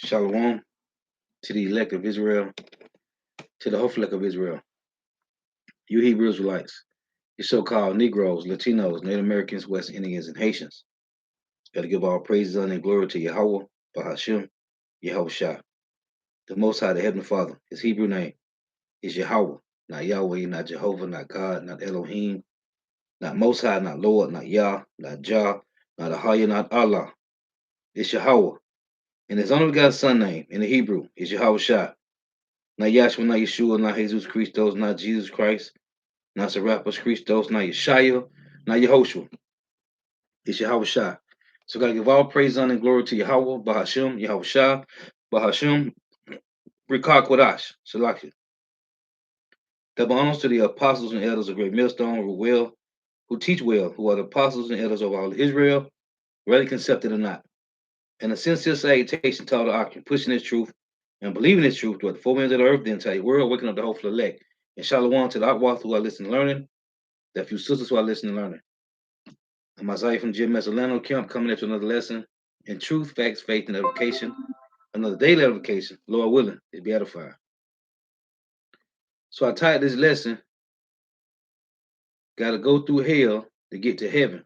Shalom to the elect of Israel, to the whole elect of Israel. You Hebrew Israelites, you so-called Negroes, Latinos, Native Americans, West Indians, and Haitians. Gotta give all praises, honor, and glory to Yahweh, Bahashim, Yahweh Shah. The Most High, the Heavenly Father. His Hebrew name is Yahweh, not Yahweh, not Jehovah, not God, not Elohim, not Most High, not Lord, not Yah, not Jah, not Ahaya, not Allah. It's Yahweh. And his only begotten son name in the Hebrew is Yahweh Shah. Not Yahshua, not Yeshua, not Jesus Christos, not Jesus Christ, not Serapis Christos, not Yeshaya, not Yehoshua. It's Yahweh Shah. So gotta give all praise, honor, and glory to Yahweh, Bahashim, Yahweh Shah, Bahashim, Rikah Kodash, Salaki. Double honors to the apostles and elders of Great Millstone who teach well, who are the apostles and elders of all Israel, whether concepted or not. And a sincere salutation to all the occupant, pushing this truth and believing this truth throughout the four winds of the earth, the entire world, waking up the hopeful elect. And shalom to the Akwath who are listening and learning, the few sisters who are listening and learning. I'm Isaiah from Jim Mesolano Camp coming into another lesson in truth, facts, faith, and edification. Another daily edification, Lord willing, to be edified. So I titled this lesson, Gotta Go Through Hell to Get to Heaven.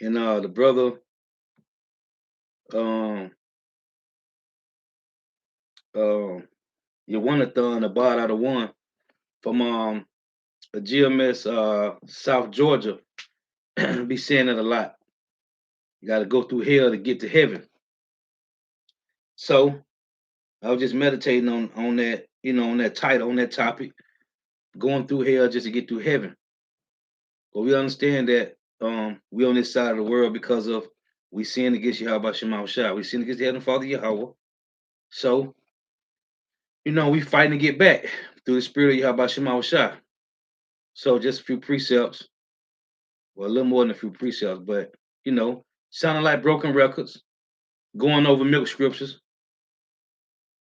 And the brother Yawanathan Abad out of one from a GMS South Georgia be saying it a lot. You gotta go through hell to get to heaven. So I was just meditating on that, on that title, on that topic, going through hell just to get through heaven. But we understand that we on this side of the world because of we sin against Yahweh Shema Shah. We sin against the Heavenly Father Yahweh. So, we fighting to get back through the spirit of Yahweh Shema Shah. So just a few precepts, well, a little more than a few precepts, but sounding like broken records, going over milk scriptures,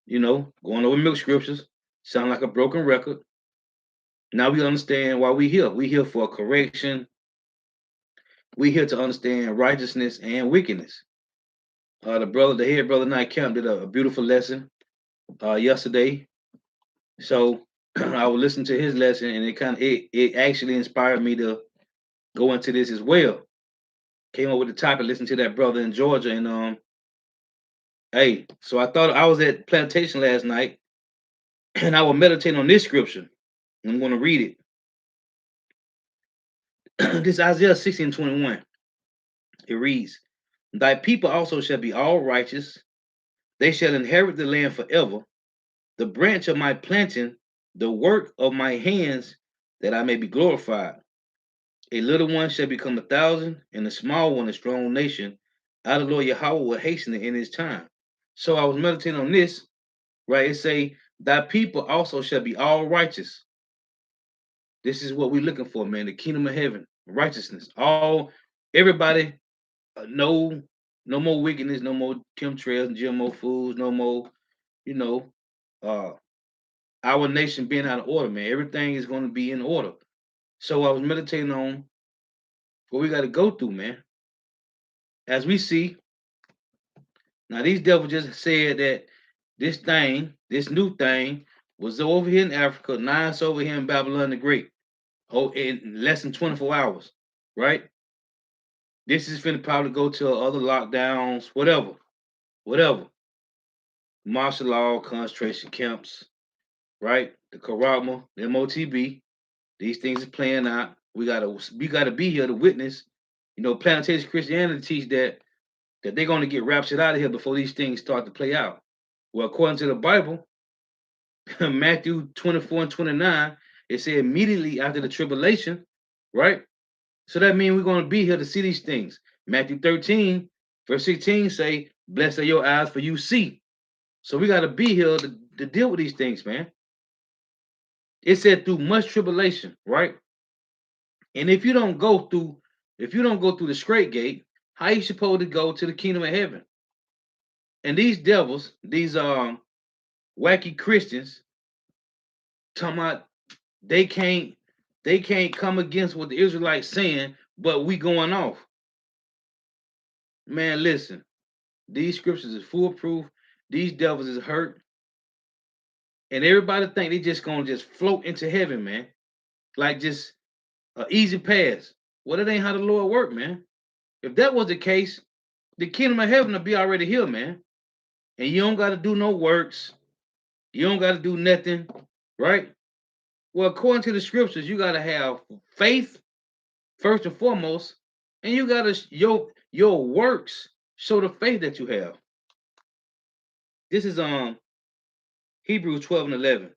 going over milk scriptures, sound like a broken record. Now we understand why we here. We here for correction. We here to understand righteousness and wickedness. The head brother Knight Camp did a beautiful lesson yesterday. So I was listening to his lesson, and it actually inspired me to go into this as well. Came up with the topic, listening to that brother in Georgia, and hey, so I thought I was at plantation last night, and I was meditating on this scripture. I'm going to read it. This Isaiah 16:21. It reads, "Thy people also shall be all righteous; they shall inherit the land forever. The branch of my planting, the work of my hands, that I may be glorified. A little one shall become 1,000, and a small one a strong nation. Our Lord Yahweh will hasten it in his time." So I was meditating on this, right? It say, "Thy people also shall be all righteous." This is what we're looking for, man. The kingdom of heaven, righteousness. Everybody, no more wickedness, no more chemtrails and GMO foods, no more, you know, uh, our nation being out of order, man. Everything is going to be in order. So I was meditating on what we got to go through, man. As we see, now these devils just said that this new thing, was over here in Africa, now it's over here in Babylon the Great. Oh, in less than 24 hours, right? This is finna probably go to other lockdowns, whatever. Martial law, concentration camps, right? The Karama, the MOTB. These things are playing out. We gotta be here to witness. Plantation Christianity teach that they're gonna get raptured out of here before these things start to play out. Well, according to the Bible, Matthew 24 and 29, it said immediately after the tribulation, right? So that means we're gonna be here to see these things. Matthew 13, verse 16 say, "Blessed are your eyes, for you see." So we gotta be here to deal with these things, man. It said through much tribulation, right? And if you don't go through the straight gate, how you supposed to go to the kingdom of heaven? And these devils, these wacky Christians, talking about they can't they can't come against what the Israelites saying, but we going off. Man, listen. These scriptures is foolproof. These devils is hurt. And everybody think they just gonna just float into heaven, man. Like just an easy pass. Well, that ain't how the Lord work, man. If that was the case, the kingdom of heaven will be already here, man. And you don't gotta do no works. You don't gotta do nothing, right? Well, according to the scriptures, you gotta have faith first and foremost, and you gotta your works show the faith that you have. This is Hebrews 12 and 11.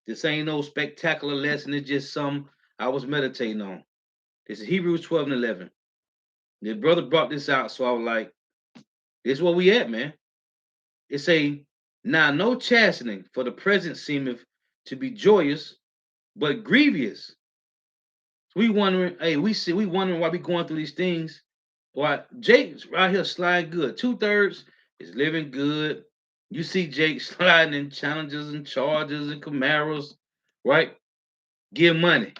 This ain't no spectacular lesson. It's just some I was meditating on. This is Hebrews 12 and 11. The brother brought this out, so I was like, this is where we at, man. It say, now no chastening for the present seemeth to be joyous, but grievous. We wondering, hey, we wondering why we going through these things. Why Jake's right here sliding good. 2/3 is living good. You see Jake sliding in challenges and charges and Camaros, right? Give money,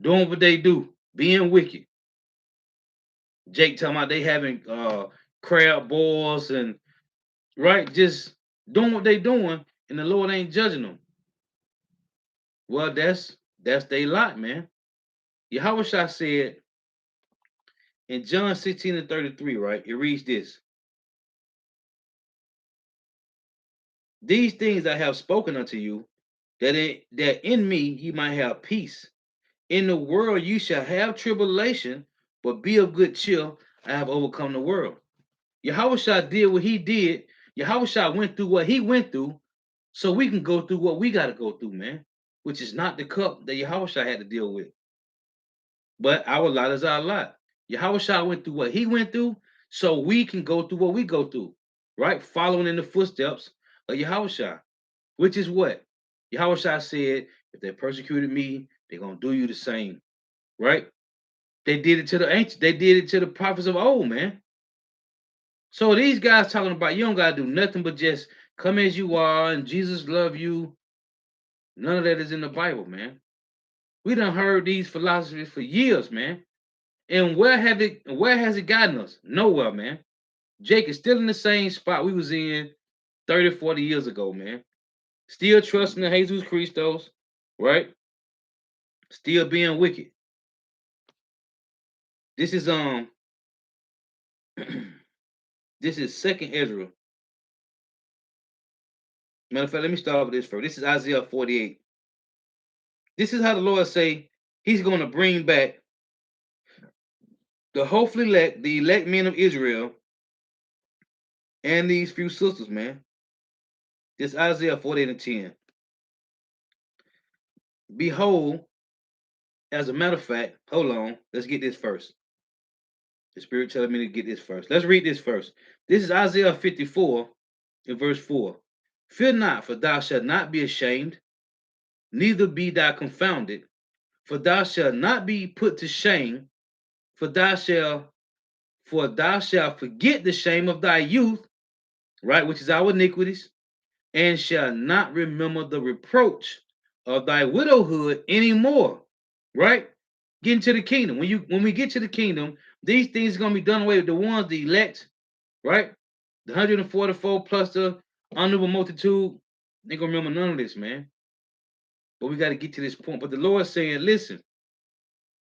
doing what they do, being wicked. Jake talking about they having crab boils and right, just doing what they doing, and the Lord ain't judging them. Well, that's their lot, man. Yahweh Shah said in John 16 and 33, right? It reads this. These things I have spoken unto you, that in me ye might have peace. In the world you shall have tribulation, but be of good cheer. I have overcome the world. Yahweh Shah did what he did. Yahweh Shah went through what he went through, so we can go through what we got to go through, man. Which is not the cup that Yahweh Shah had to deal with. But our lot is our lot. Yahweh Shah went through what he went through, so we can go through what we go through, right? Following in the footsteps of Yahweh Shah, which is what? Yahweh Shah said, if they persecuted me, they're going to do you the same, right? They did it to the ancients. They did it to the prophets of old, man. So these guys talking about you don't got to do nothing but just come as you are and Jesus love you. None of that is in the Bible, man. We done heard these philosophies for years, man. And where has it gotten us? Nowhere, man. Jake is still in the same spot we was in 30, 40 years ago, man. Still trusting in Jesus Christos, right? Still being wicked. This is this is second Ezra. Matter of fact, let me start with this first. This is Isaiah 48. This is how the Lord say he's going to bring back the hopefully elect, the elect men of Israel, and these few sisters, man. This Isaiah 48 and 10. Behold, as a matter of fact, hold on, let's get this first. The Spirit telling me to get this first. Let's read this first. This is Isaiah 54 in verse 4. Fear not, for thou shalt not be ashamed, neither be thou confounded, for thou shalt not be put to shame, for thou shalt forget the shame of thy youth, right, which is our iniquities, and shall not remember the reproach of thy widowhood anymore. Right? Get into the kingdom. When we get to the kingdom, these things are gonna be done away with. The ones, the elect, right? The 144 plus the honorable multitude, they gonna remember none of this, man. But we got to get to this point. But the Lord saying, listen,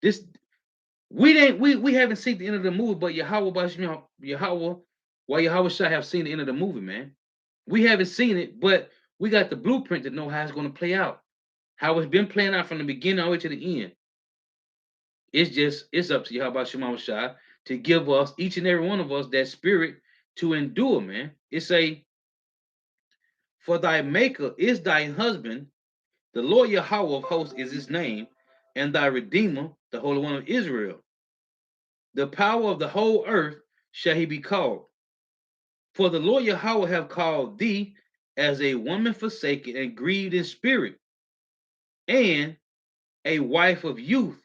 this we haven't seen the end of the movie, but Yahweh, why Yahweh shall have seen the end of the movie, man. We haven't seen it, but we got the blueprint to know how it's going to play out, how it's been playing out from the beginning all the way to the end. It's up to Yahweh Shema Shai to give us, each and every one of us, that spirit to endure, man. It's a, for thy maker is thy husband, the Lord Yahweh of hosts is his name, and thy redeemer, the Holy One of Israel. The power of the whole earth shall he be called. For the Lord Yahweh have called thee as a woman forsaken and grieved in spirit, and a wife of youth,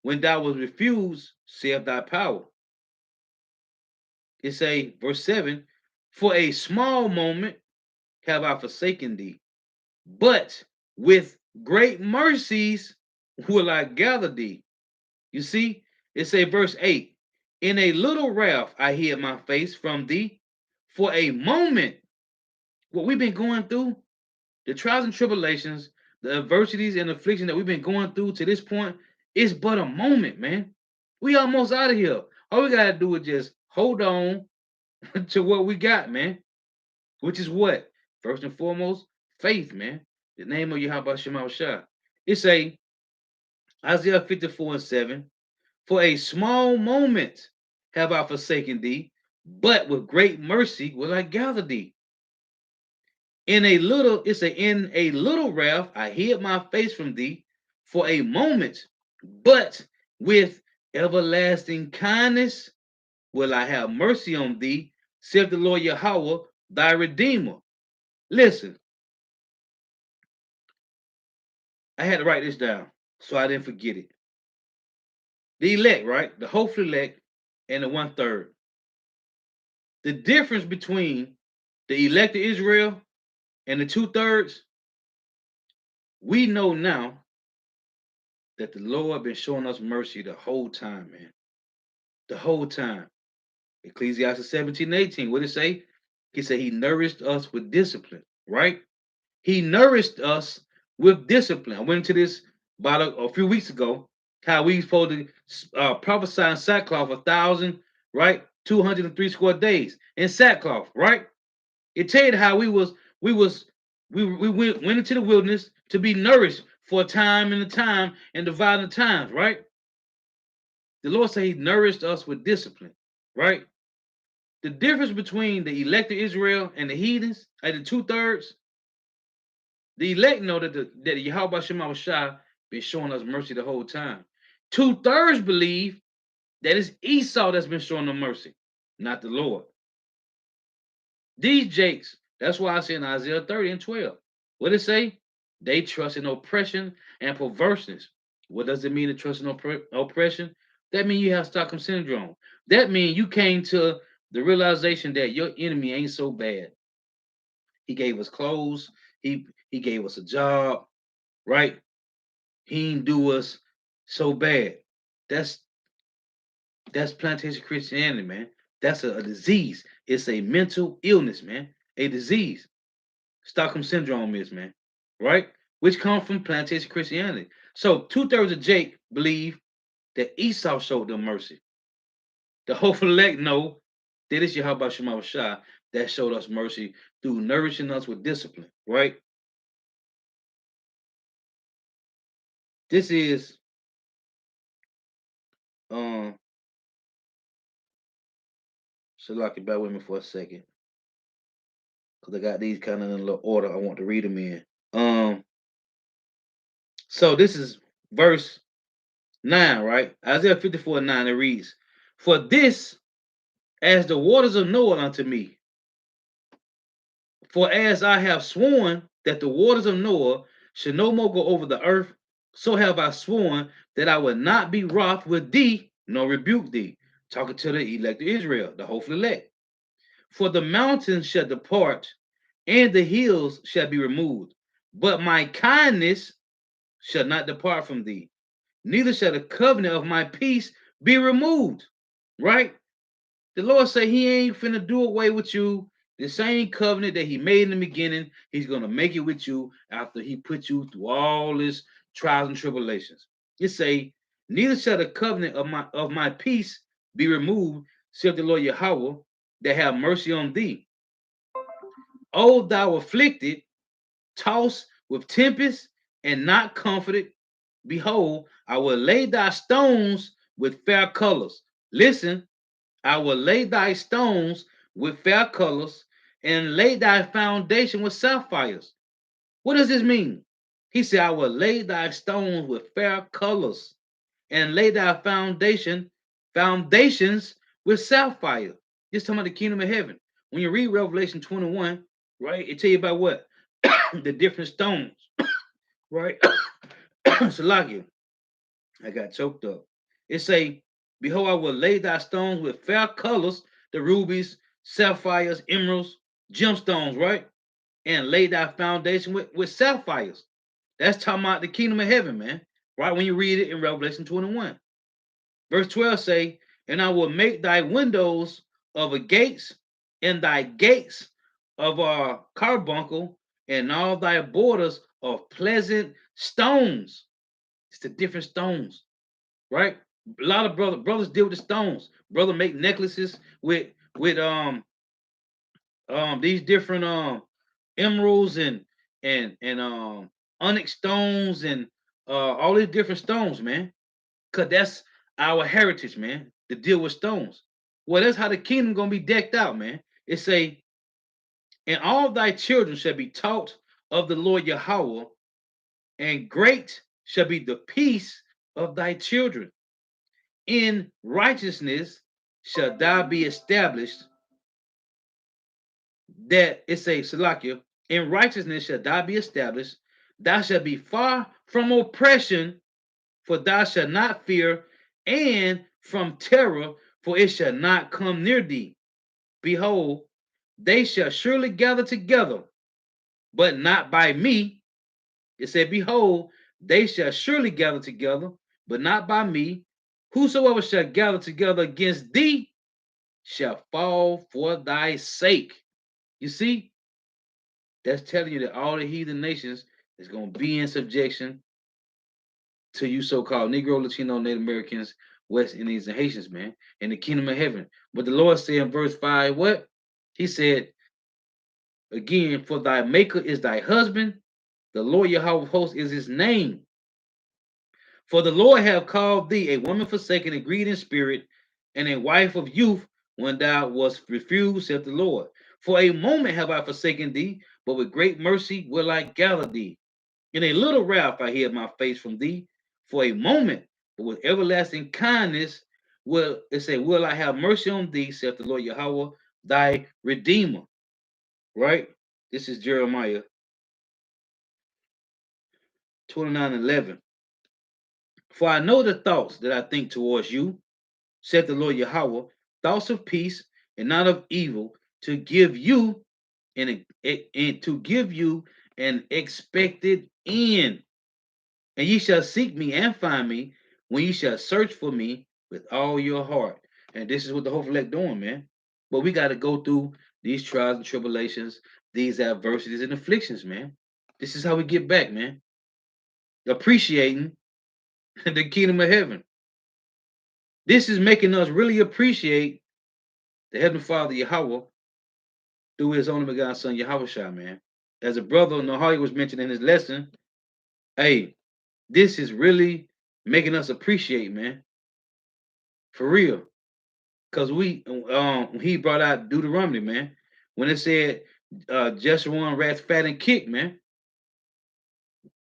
when thou was refused, saith thy power. It say, verse 7, for a small moment have I forsaken thee, but with great mercies will I gather thee. You see, it say verse 8, In a little wrath I hid my face from thee for a moment. What we've been going through, the trials and tribulations, the adversities and affliction that we've been going through to this point, is but a moment, man. We almost out of here. All we gotta do is just hold on to what we got, man. Which is what? First and foremost, faith, man. The name of Yahweh Shema Shah. It's a Isaiah 54:7. For a small moment have I forsaken thee, but with great mercy will I gather thee. In a little wrath I hid my face from thee for a moment, but with everlasting kindness will I have mercy on thee, saith the Lord Yahweh, thy Redeemer. Listen, I had to write this down so I didn't forget it. The elect, right? The hopeful elect and the 1/3. The difference between the elect of Israel and the 2/3, we know now that the Lord been showing us mercy the whole time, man. The whole time. Ecclesiastes 17:18. What did it say? He said he nourished us with discipline, right? He nourished us with discipline. I went into this about a few weeks ago, how we supposed to prophesy in sackcloth 1,000, right? 203 square days in sackcloth, right? It tell you how we went into the wilderness to be nourished for a time and a time and dividing the times, right? The Lord said he nourished us with discipline, right? The difference between the elect of Israel and the heathens, like the 2/3, the elect know that Yahweh Shema Shah been showing us mercy the whole time. 2/3 believe that it's Esau that's been showing them mercy, not the Lord. These jakes, that's why I say in Isaiah 30:12. What did it say? They trust in oppression and perverseness. What does it mean to trust in oppression? That means you have Stockholm syndrome. That means you came to the realization that your enemy ain't so bad. He gave us clothes. He gave us a job, right? He didn't do us so bad. That's that's plantation Christianity, man. That's a disease. It's a mental illness, man. A disease. Stockholm syndrome is, man, right? Which come from plantation Christianity. So 2/3 of Jake believe that Esau showed them mercy. The hopeful elect know that it's Yahweh Shema Shah that showed us mercy through nourishing us with discipline, right? This is um so like you bear with me for a second. Because I got these kind of in a little order I want to read them in. Um so this is verse 9, right? Isaiah 54:9, it reads, For this as the waters of Noah unto me, for as I have sworn that the waters of Noah should no more go over the earth, so have I sworn that I will not be wroth with thee, nor rebuke thee. Talking to the elect of Israel, the hopeful elect. For the mountains shall depart, and the hills shall be removed, but my kindness shall not depart from thee, neither shall the covenant of my peace be removed. Right? The Lord say he ain't finna do away with you. The same covenant that he made in the beginning, he's gonna make it with you after he put you through all this trials and tribulations. It say, neither shall the covenant of my peace be removed, saith the Lord Yahweh, that have mercy on thee. O thou afflicted, tossed with tempest, and not comforted, behold, I will lay thy stones with fair colors. Listen, I will lay thy stones with fair colors and lay thy foundation with sapphires. What does this mean? He said, I will lay thy stones with fair colors and lay thy foundations with sapphire. Just talking about the kingdom of heaven. When you read Revelation 21, right, it tell you about what? The different stones, right? Salakia, I got choked up. It say, Behold, I will lay thy stones with fair colors, the rubies, sapphires, emeralds, gemstones, right? And lay thy foundation with sapphires. That's talking about the kingdom of heaven, man. Right? When you read it in Revelation 21. Verse 12 say, And I will make thy windows of a gates, and thy gates of a carbuncle, and all thy borders of pleasant stones. It's the different stones, right? A lot of brothers deal with the stones. Brother make necklaces with these different emeralds and onyx stones and all these different stones, man. Cause that's our heritage, man, to deal with stones. Well, that's how the kingdom gonna be decked out, man. It say, and all thy children shall be taught of the Lord Yahweh, and great shall be the peace of thy children. In righteousness shall thou be established. That it say, Salakia, in righteousness shall thou be established. Thou shalt be far from oppression, for thou shalt not fear, and from terror, for it shall not come near thee. Behold, they shall surely gather together, but not by me. It said, behold, they shall surely gather together, but not by me. Whosoever shall gather together against thee shall fall for thy sake. You see, that's telling you that all the heathen nations is going to be in subjection to you so-called Negro, Latino, Native Americans, West Indians, and Haitians, man, in the kingdom of heaven. But the Lord said in verse 5, what? He said, again, for thy maker is thy husband, the Lord Yahweh of hosts is his name. For the Lord have called thee a woman forsaken and grieved in spirit, and a wife of youth when thou wast refused, saith the Lord. For a moment have I forsaken thee, but with great mercy will I gather thee. In a little wrath I hid my face from thee for a moment, but with everlasting kindness will I have mercy on thee, saith the Lord Yahweh, thy Redeemer. Right? This is Jeremiah 29:11. For I know the thoughts that I think towards you, saith the Lord Yahweh, thoughts of peace and not of evil, to give you and to give you an expected end. And ye shall seek me and find me when ye shall search for me with all your heart. And this is what the whole elect doing, man. But we got to go through these trials and tribulations, these adversities and afflictions, man. This is how we get back, man. Appreciating the kingdom of heaven. This is making us really appreciate the Heavenly Father Yahweh through his only begotten son Yahweh Shah, man. As a brother Nahali was mentioned in his lesson, hey, this is really making us appreciate, man. For real. Because he brought out Deuteronomy, man. When it said Jeshurun rats fat and kick, man.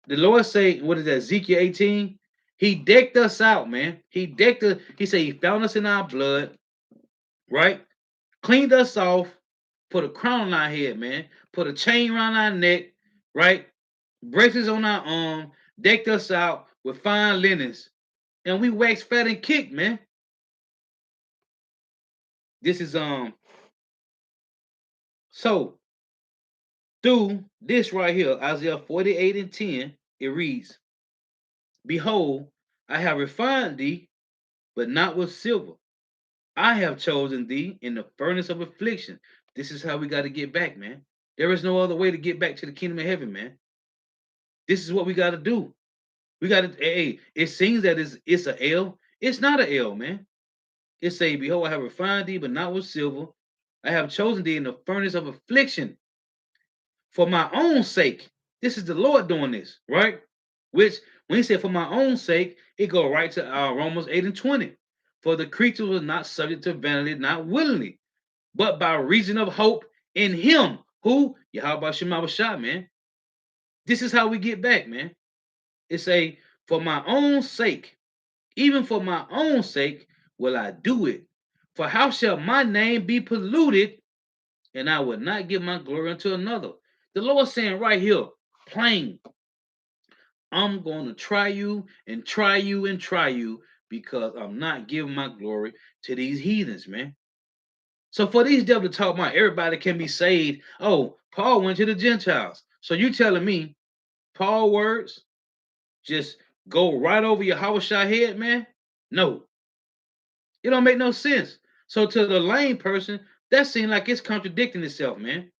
The Lord say, what is that, Ezekiel 18? He decked us out, man. He said he found us in our blood, right? Cleaned us off, put a crown on our head, man. Put a chain around our neck, right? Braces on our arm, decked us out with fine linens. And we waxed fat and kicked, man. This is so through this right here, Isaiah 48:10, it reads, behold, I have refined thee, but not with silver. I have chosen thee in the furnace of affliction. This is how we got to get back, man. There is no other way to get back to the kingdom of heaven, man. This is what we got to do. We got to, hey, it seems that it's a L. It's not a L, man. It say, behold, I have refined thee, but not with silver. I have chosen thee in the furnace of affliction for my own sake. This is the Lord doing this, right? Which, when he said for my own sake, it go right to Romans 8:20. For the creature was not subject to vanity, not willingly, but by reason of hope in him. Who? Yahweh Shema Shah, man. This is how we get back, man. It say, for my own sake, even for my own sake, will I do it. For how shall my name be polluted, and I will not give my glory unto another? The Lord saying right here, plain, I'm going to try you and try you and try you because I'm not giving my glory to these heathens, man. So for these devils to talk about everybody can be saved, oh, Paul went to the Gentiles. So you telling me Paul words just go right over your Shah head, man? No. It don't make no sense. So to the lame person, that seems like it's contradicting itself, man.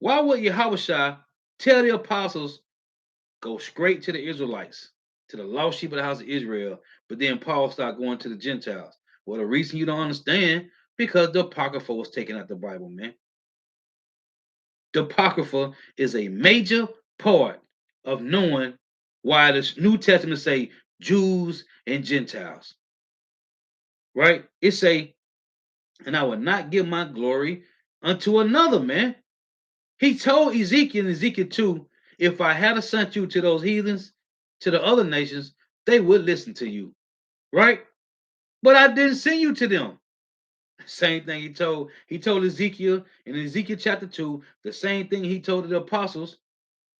Why would Yahushua tell the apostles go straight to the Israelites, to the lost sheep of the house of Israel, but then Paul started going to the Gentiles? Well, the reason you don't understand, because the Apocrypha was taken out the Bible, man. The Apocrypha is a major part of knowing why the New Testament say Jews and Gentiles, right? It say, and I will not give my glory unto another, man. He told Ezekiel in Ezekiel 2, if I had sent you to those heathens, to the other nations, they would listen to you, right? But I didn't send you to them. Same thing he told Ezekiel in Ezekiel chapter 2, the same thing he told the apostles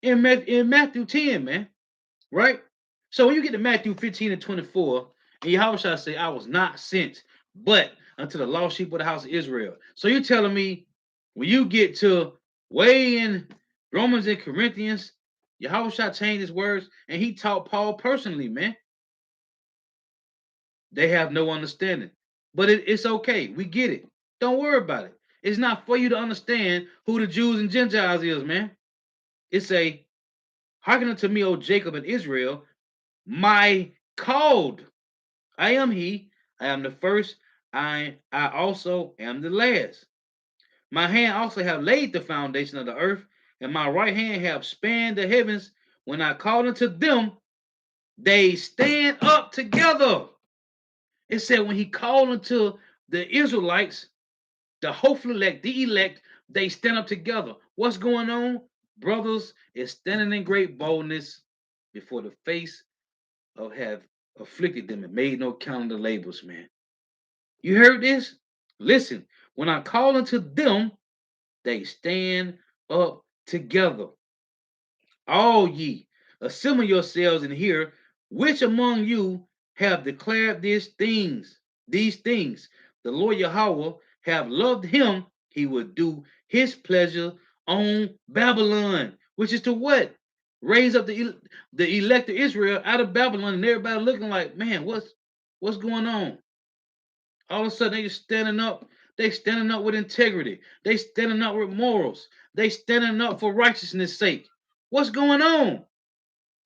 in Matthew 10, man, right? So when you get to Matthew 15 and 24, and Yahweh shall say, I was not sent, but unto the lost sheep of the house of Israel. So you're telling me when you get to way in Romans and Corinthians, Yahweh shall change his words, and he taught Paul personally, man. They have no understanding. But it's okay. We get it. Don't worry about it. It's not for you to understand who the Jews and Gentiles is, man. It's a hearken unto me, O Jacob and Israel, my called. I am he. I am the first. I also am the last. My hand also have laid the foundation of the earth, and my right hand have spanned the heavens. When I call unto them, they stand up together. It said when he called unto the Israelites, the hopeful elect, the elect, they stand up together. What's going on? Brothers is standing in great boldness before the face of have afflicted them and made no count of the labors, man. You heard this? Listen, when I call unto them, they stand up together. All ye, assemble yourselves and hear which among you have declared these things. The Lord Yahweh have loved him, he would do his pleasure on Babylon, which is to what? Raise up the elect of Israel out of Babylon, and everybody looking like, man, what's going on? All of a sudden, they just standing up. They standing up with integrity. They standing up with morals. They standing up for righteousness' sake. What's going on?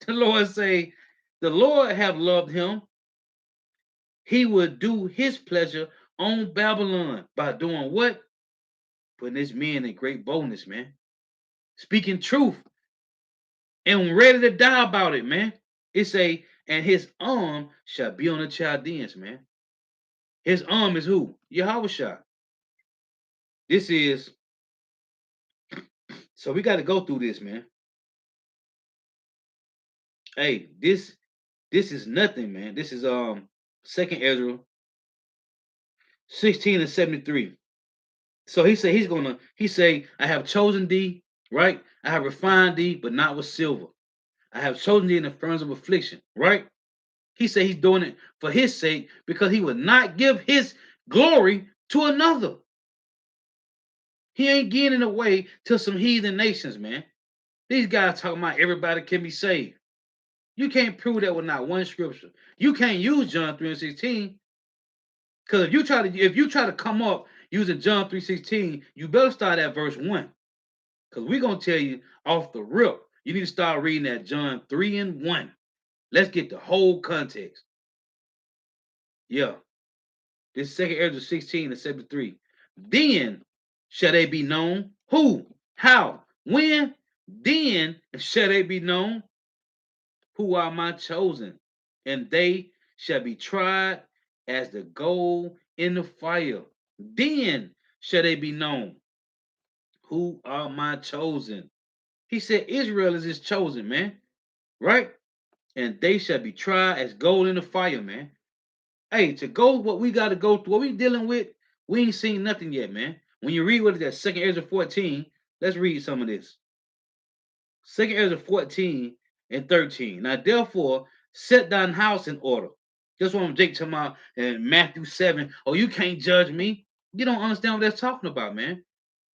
The Lord say, the Lord have loved him. He would do his pleasure on Babylon by doing what? Putting his men in great boldness, man. Speaking truth and ready to die about it, man. It say, and his arm shall be on the Chaldeans, man. His arm is who? Yahweh. This is, so we got to go through this, man. Hey, this is nothing, man. This is Second Ezra 16 and 73. So he say, I have chosen thee, right? I have refined thee, but not with silver. I have chosen thee in the furnace of affliction, right? He said he's doing it for his sake because he would not give his glory to another. He ain't getting away to some heathen nations, man. These guys talking about everybody can be saved. You can't prove that with not one scripture. You can't use John 3 and 16. Because if you try to come up using John 3:16, you better start at verse 1. Because we're gonna tell you off the rip, you need to start reading that John 3 and 1. Let's get the whole context. Yeah. This second Ezra 16 and 73. Then shall they be known. Who? How? When? Then shall they be known who are my chosen, and they shall be tried as the gold in the fire. Then shall they be known who are my chosen. He said Israel is his chosen, man. Right? And they shall be tried as gold in the fire, man. Hey, to go what we got to go through, what we dealing with, we ain't seen nothing yet, man. When you read what is that, Second Ezra 14, let's read some of this. Second Ezra 14 and 13. Now, therefore, set thine house in order. That's what I'm Jake talking about in Matthew 7. Oh, you can't judge me. You don't understand what that's talking about, man.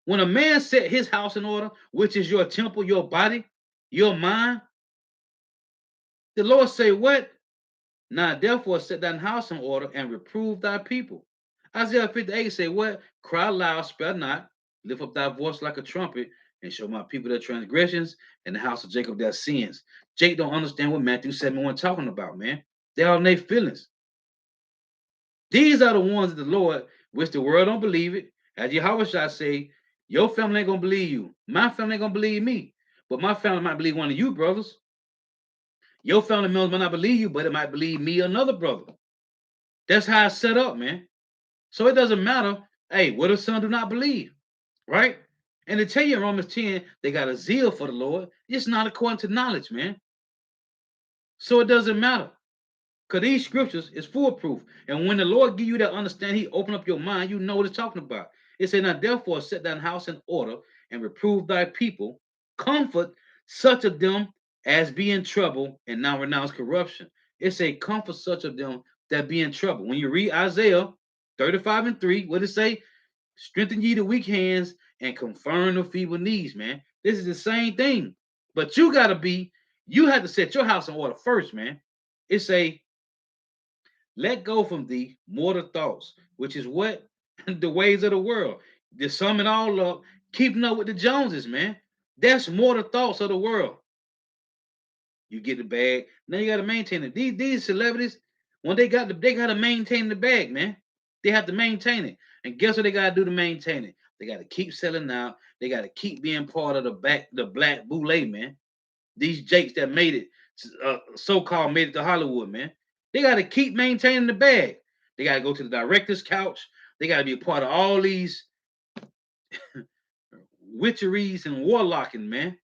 When a man set his house in order, which is your temple, your body, your mind, the Lord say what? Now therefore set thine house in order and reprove thy people. Isaiah 58 say what? Cry loud, spare not, lift up thy voice like a trumpet, and show my people their transgressions and the house of Jacob their sins. Jake don't understand what Matthew 7:1 talking about, man. They all in their feelings. These are the ones of the Lord, which the world don't believe it. As Yahweh shall say, your family ain't gonna believe you. My family ain't gonna believe me. But my family might believe one of you brothers. Your family members might not believe you, but it might believe me or another brother. That's how it's set up, man. So it doesn't matter. Hey, what if some do not believe? Right? And to tell you in Romans 10, they got a zeal for the Lord. It's not according to knowledge, man. So it doesn't matter. Because these scriptures is foolproof. And when the Lord give you that understanding, he open up your mind, you know what it's talking about. It said, now therefore set thine house in order and reprove thy people, comfort such of them as be in trouble and now renounce corruption. It say, comfort such of them that be in trouble. When you read Isaiah 35:3, what it say? Strengthen ye the weak hands and confirm the feeble knees, man. This is the same thing. But you have to set your house in order first, man. It say, let go from thee mortal thoughts, which is what? The ways of the world. To sum it all up, keeping up with the Joneses, man. That's mortal thoughts of the world. You get the bag. Now you got to maintain it. These celebrities, when they gotta maintain the bag, man. They have to maintain it. And guess what they gotta do to maintain it? They gotta keep selling out. They gotta keep being part of the black boule, man. These jakes that made it, so-called made it to Hollywood, man. They got to keep maintaining the bag. They got to go to the director's couch. They got to be a part of all these witcheries and warlocking, man.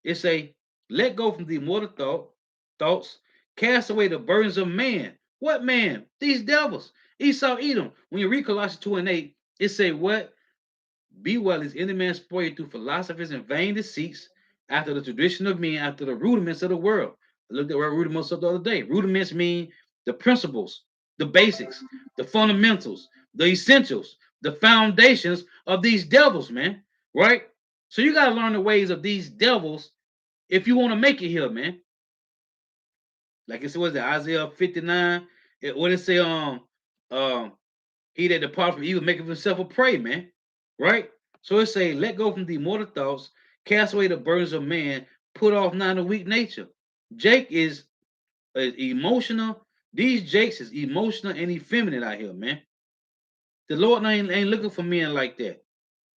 It's a let go from the immortal thoughts, cast away the burdens of man. What man? These devils. Esau, Edom. When you read Colossians 2:8, it say what? Be well as any man spoil you through philosophers and vain deceits, after the tradition of men, after the rudiments of the world. I looked at where rudiments up the other day. Rudiments mean the principles, the basics, the fundamentals, the essentials, the foundations of these devils, man. Right? So you got to learn the ways of these devils if you want to make it here, man. Like it was that Isaiah 59. What it say? He that depart from evil maketh himself a prey, man. Right? So it say, let go from the mortal thoughts, cast away the burdens of man, put off not a weak nature. Jake is emotional. These Jakes is emotional and effeminate out here, man. The Lord ain't looking for men like that.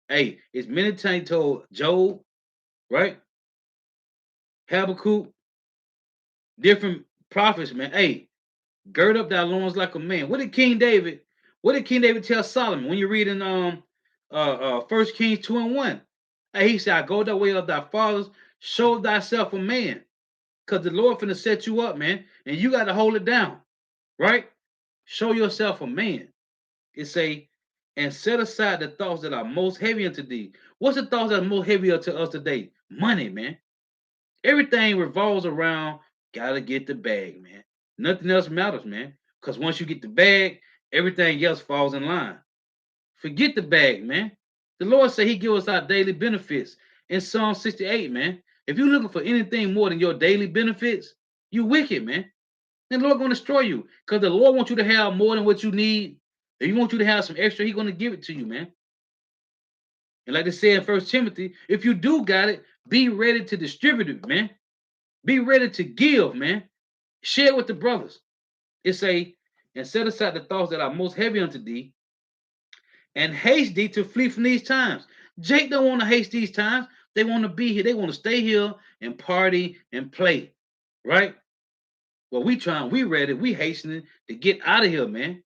Hey, it's many times told Job, right? Habakkuk, different prophets, man. Hey, gird up thy loins like a man. What did King David tell Solomon when you read in First Kings 2:1? Hey, he said, I go the way of thy fathers, show thyself a man. Because the Lord finna set you up, man. And you got to hold it down. Right? Show yourself a man. It say, and set aside the thoughts that are most heavy unto thee. What's the thoughts that are most heavy to us today? Money, man. Everything revolves around gotta get the bag, man. Nothing else matters, man. Because once you get the bag, everything else falls in line. Forget the bag, man. The Lord said he give us our daily benefits in Psalm 68, man. If you're looking for anything more than your daily benefits, you wicked, man. Then the Lord gonna destroy you. Because the Lord wants you to have more than what you need. If he wants you to have some extra, he's gonna give it to you, man. And like they said in First Timothy, if you do got it, be ready to distribute it, man. Be ready to give, man. Share with the brothers. It say, and set aside the thoughts that are most heavy unto thee, and haste thee to flee from these times. Jake don't want to haste these times. They want to be here. They want to stay here and party and play, right? Well, we ready, we hastening to get out of here, man.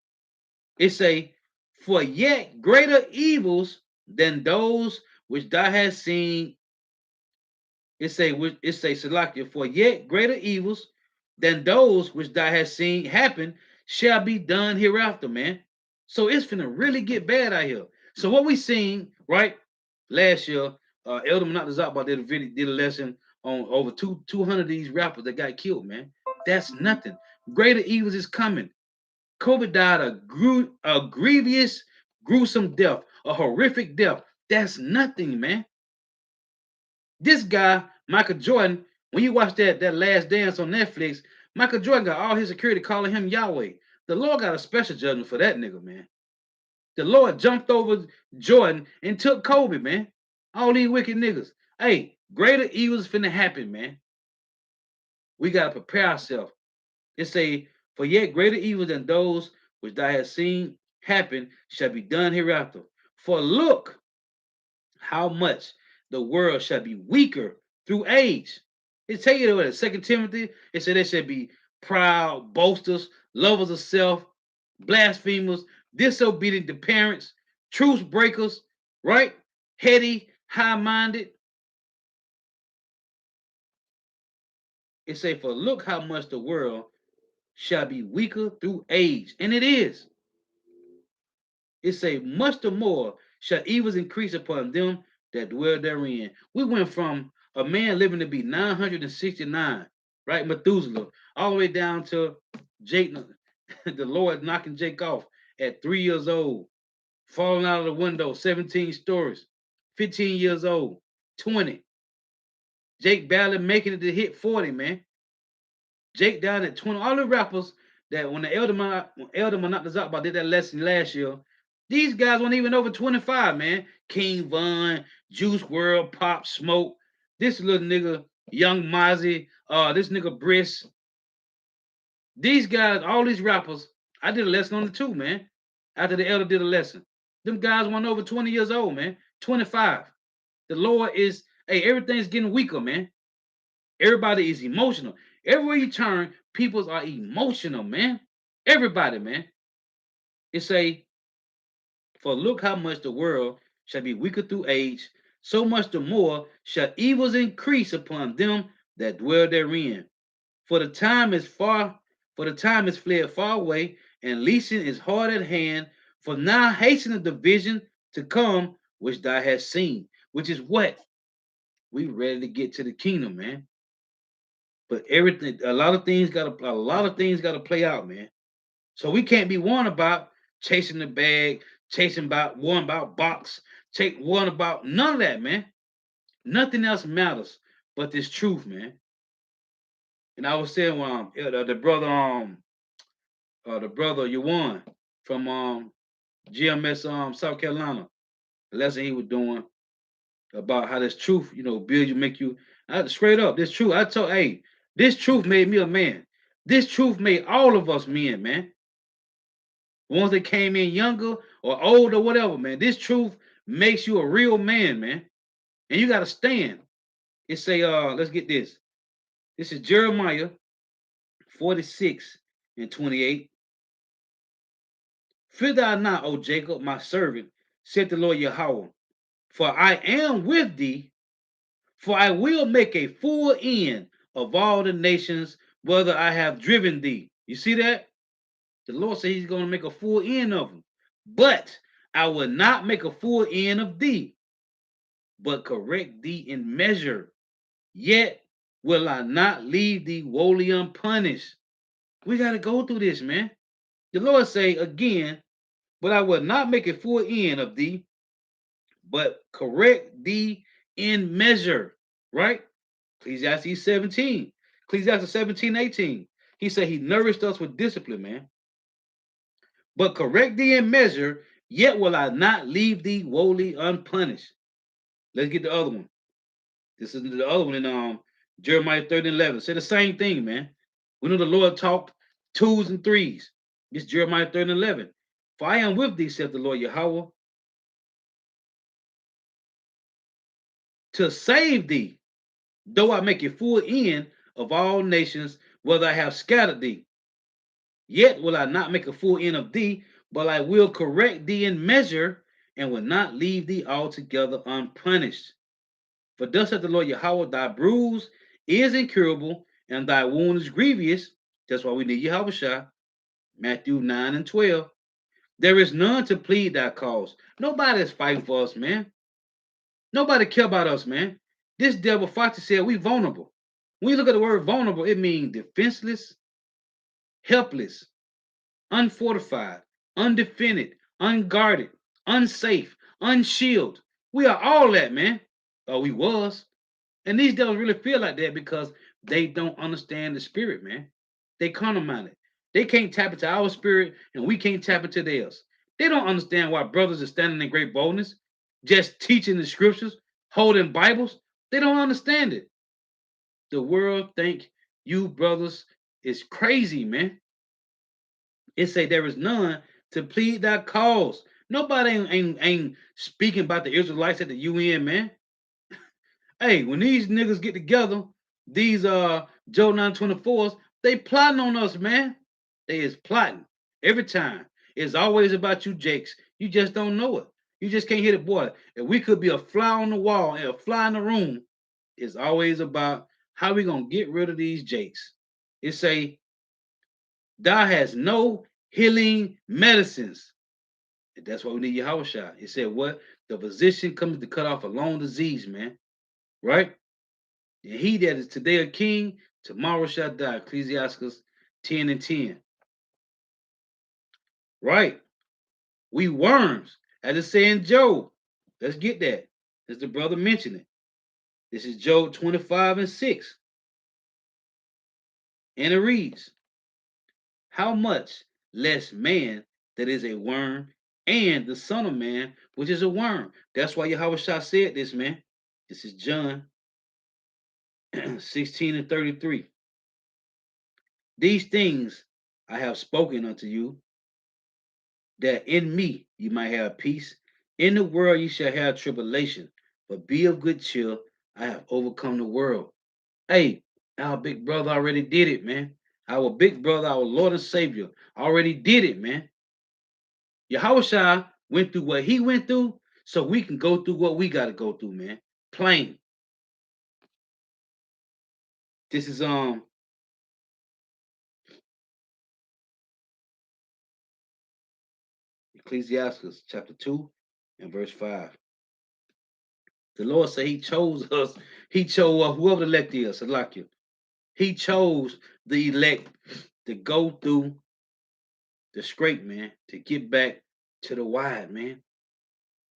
It say, for yet greater evils than those which thou hast seen. Salakia, for yet greater evils than those which thou hast seen happen shall be done hereafter, man. So it's finna really get bad out here. So what we seen, right? Last year, Elder Monat Zappa did a lesson on over 200 of these rappers that got killed, man. That's nothing. Greater evils is coming. COVID died a grievous, gruesome death, a horrific death. That's nothing, man. This guy, Michael Jordan, when you watch that Last Dance on Netflix, Michael Jordan got all his security calling him Yahweh. The Lord got a special judgment for that nigga, man. The Lord jumped over Jordan and took Kobe, man. All these wicked niggas. Hey, greater evils finna happen, man. We gotta prepare ourselves. It say, for yet greater evils than those which thou hast seen happen shall be done hereafter. For look how much the world shall be weaker through age. It tell you that in 2 Timothy, it said they should be proud, boasters, lovers of self, blasphemers, disobedient to parents, truce breakers, right? Heady, high-minded. It say, for look how much the world shall be weaker through age. And it is. It say, much the more shall evils increase upon them that dwell therein. We went from a man living to be 969, right? Methuselah, all the way down to Jake, the Lord knocking Jake off at 3 years old, falling out of the window, 17 stories, 15 years old, 20. Jake barely making it to hit 40, man. Jake down at 20. All the rappers that when the Elder knocked us out about did that lesson last year, these guys weren't even over 25, man. King Von, Juice World, Pop Smoke, this little nigga, Young Mozzie, this nigga Briss. These guys, all these rappers, I did a lesson on the two, man. After the Elder did a lesson. Them guys weren't over 20 years old, man. 25. The Lord is, hey, everything's getting weaker, man. Everybody is emotional. Everywhere you turn, people are emotional, man. Everybody, man. It say, for look how much the world shall be weaker through age, so much the more shall evils increase upon them that dwell therein. For the time is fled far away, and leasing is hard at hand. For now hasten the division to come, which thou hast seen. Which is what? We ready to get to the kingdom, man. But everything, a lot of things gotta play out, man. So we can't be one about chasing the bag, chasing about one about box, take one about none of that, man. Nothing else matters but this truth, man. And I was saying, the brother Yuan from GMS South Carolina, the lesson he was doing about how this truth, build you, make you straight up. This truth, I told, hey, this truth made me a man. This truth made all of us men, man. Ones that came in younger or old or whatever, man. This truth makes you a real man, man. And you gotta stand. It say, let's get this. This is Jeremiah 46 and 28. Fear thou not, O Jacob, my servant, said the Lord Yahweh, for I am with thee, for I will make a full end of all the nations, whether I have driven thee. You see that? The Lord said he's going to make a full end of them. But I will not make a full end of thee, but correct thee in measure. Yet will I not leave thee wholly unpunished. We got to go through this, man. The Lord say again, but I will not make a full end of thee, but correct thee in measure. Right? Ecclesiastes 17. Ecclesiastes 17, 18. He said he nourished us with discipline, man. But correct thee in measure, yet will I not leave thee wholly unpunished. Let's get the other one. This is the other one in Jeremiah 30 and 11. Say the same thing, man. We know the Lord talked twos and threes. This Jeremiah 30 and 11. For I am with thee, saith the Lord Yahweh, to save thee, though I make a full end of all nations, whether I have scattered thee. Yet will I not make a full end of thee, but I will correct thee in measure, and will not leave thee altogether unpunished. For thus saith the Lord Yahweh, thy bruise is incurable, and thy wound is grievous. That's why we need Yahweh. Matthew 9 and 12. There is none to plead thy cause. Nobody is fighting for us, man. Nobody care about us, man. This devil Foxy said we vulnerable. When you look at the word vulnerable, it means defenseless, helpless, unfortified, undefended, unguarded, unsafe, unshielded. We are all that, man. Or we was. And these devils really feel like that because they don't understand the spirit, man. They carnal minded. They can't tap into our spirit, and we can't tap into theirs. They don't understand why brothers are standing in great boldness, just teaching the scriptures, holding Bibles. They don't understand it. The world think you brothers is crazy, man. It say there is none to plead that cause. Nobody ain't speaking about the Israelites at the UN, man. Hey, when these niggas get together, these Joe 924s, they plotting on us, man. They is plotting every time. It's always about you, Jakes. You just don't know it. You just can't hit it, boy. If we could be a fly on the wall and a fly in the room, it's always about how we gonna get rid of these Jakes. It say thou has no healing medicines. And that's why we need Yahweh Shai. It said what? The physician comes to cut off a long disease, man. Right? And he that is today a king, tomorrow shall die. Ecclesiastes 10 and 10. Right? We worms. As it say in Job. Let's get that. As the brother mentioned it. This is Job 25 and 6. And it reads, how much less man that is a worm and the son of man, which is a worm. That's why Yahweh Shah said this, man. This is John 16 and 33. These things I have spoken unto you, that in me you might have peace. In the world you shall have tribulation, but be of good cheer. I have overcome the world. Hey, our big brother already did it, man. Our big brother, our Lord and Savior, already did it, man. Yahushua went through what he went through, so we can go through what we got to go through, man. Plain. This is Ecclesiastes chapter 2 and verse 5. The Lord said he chose us. He chose whoever the elect is, Salakia. He chose the elect to go through the scrape, man, to get back to the wide, man.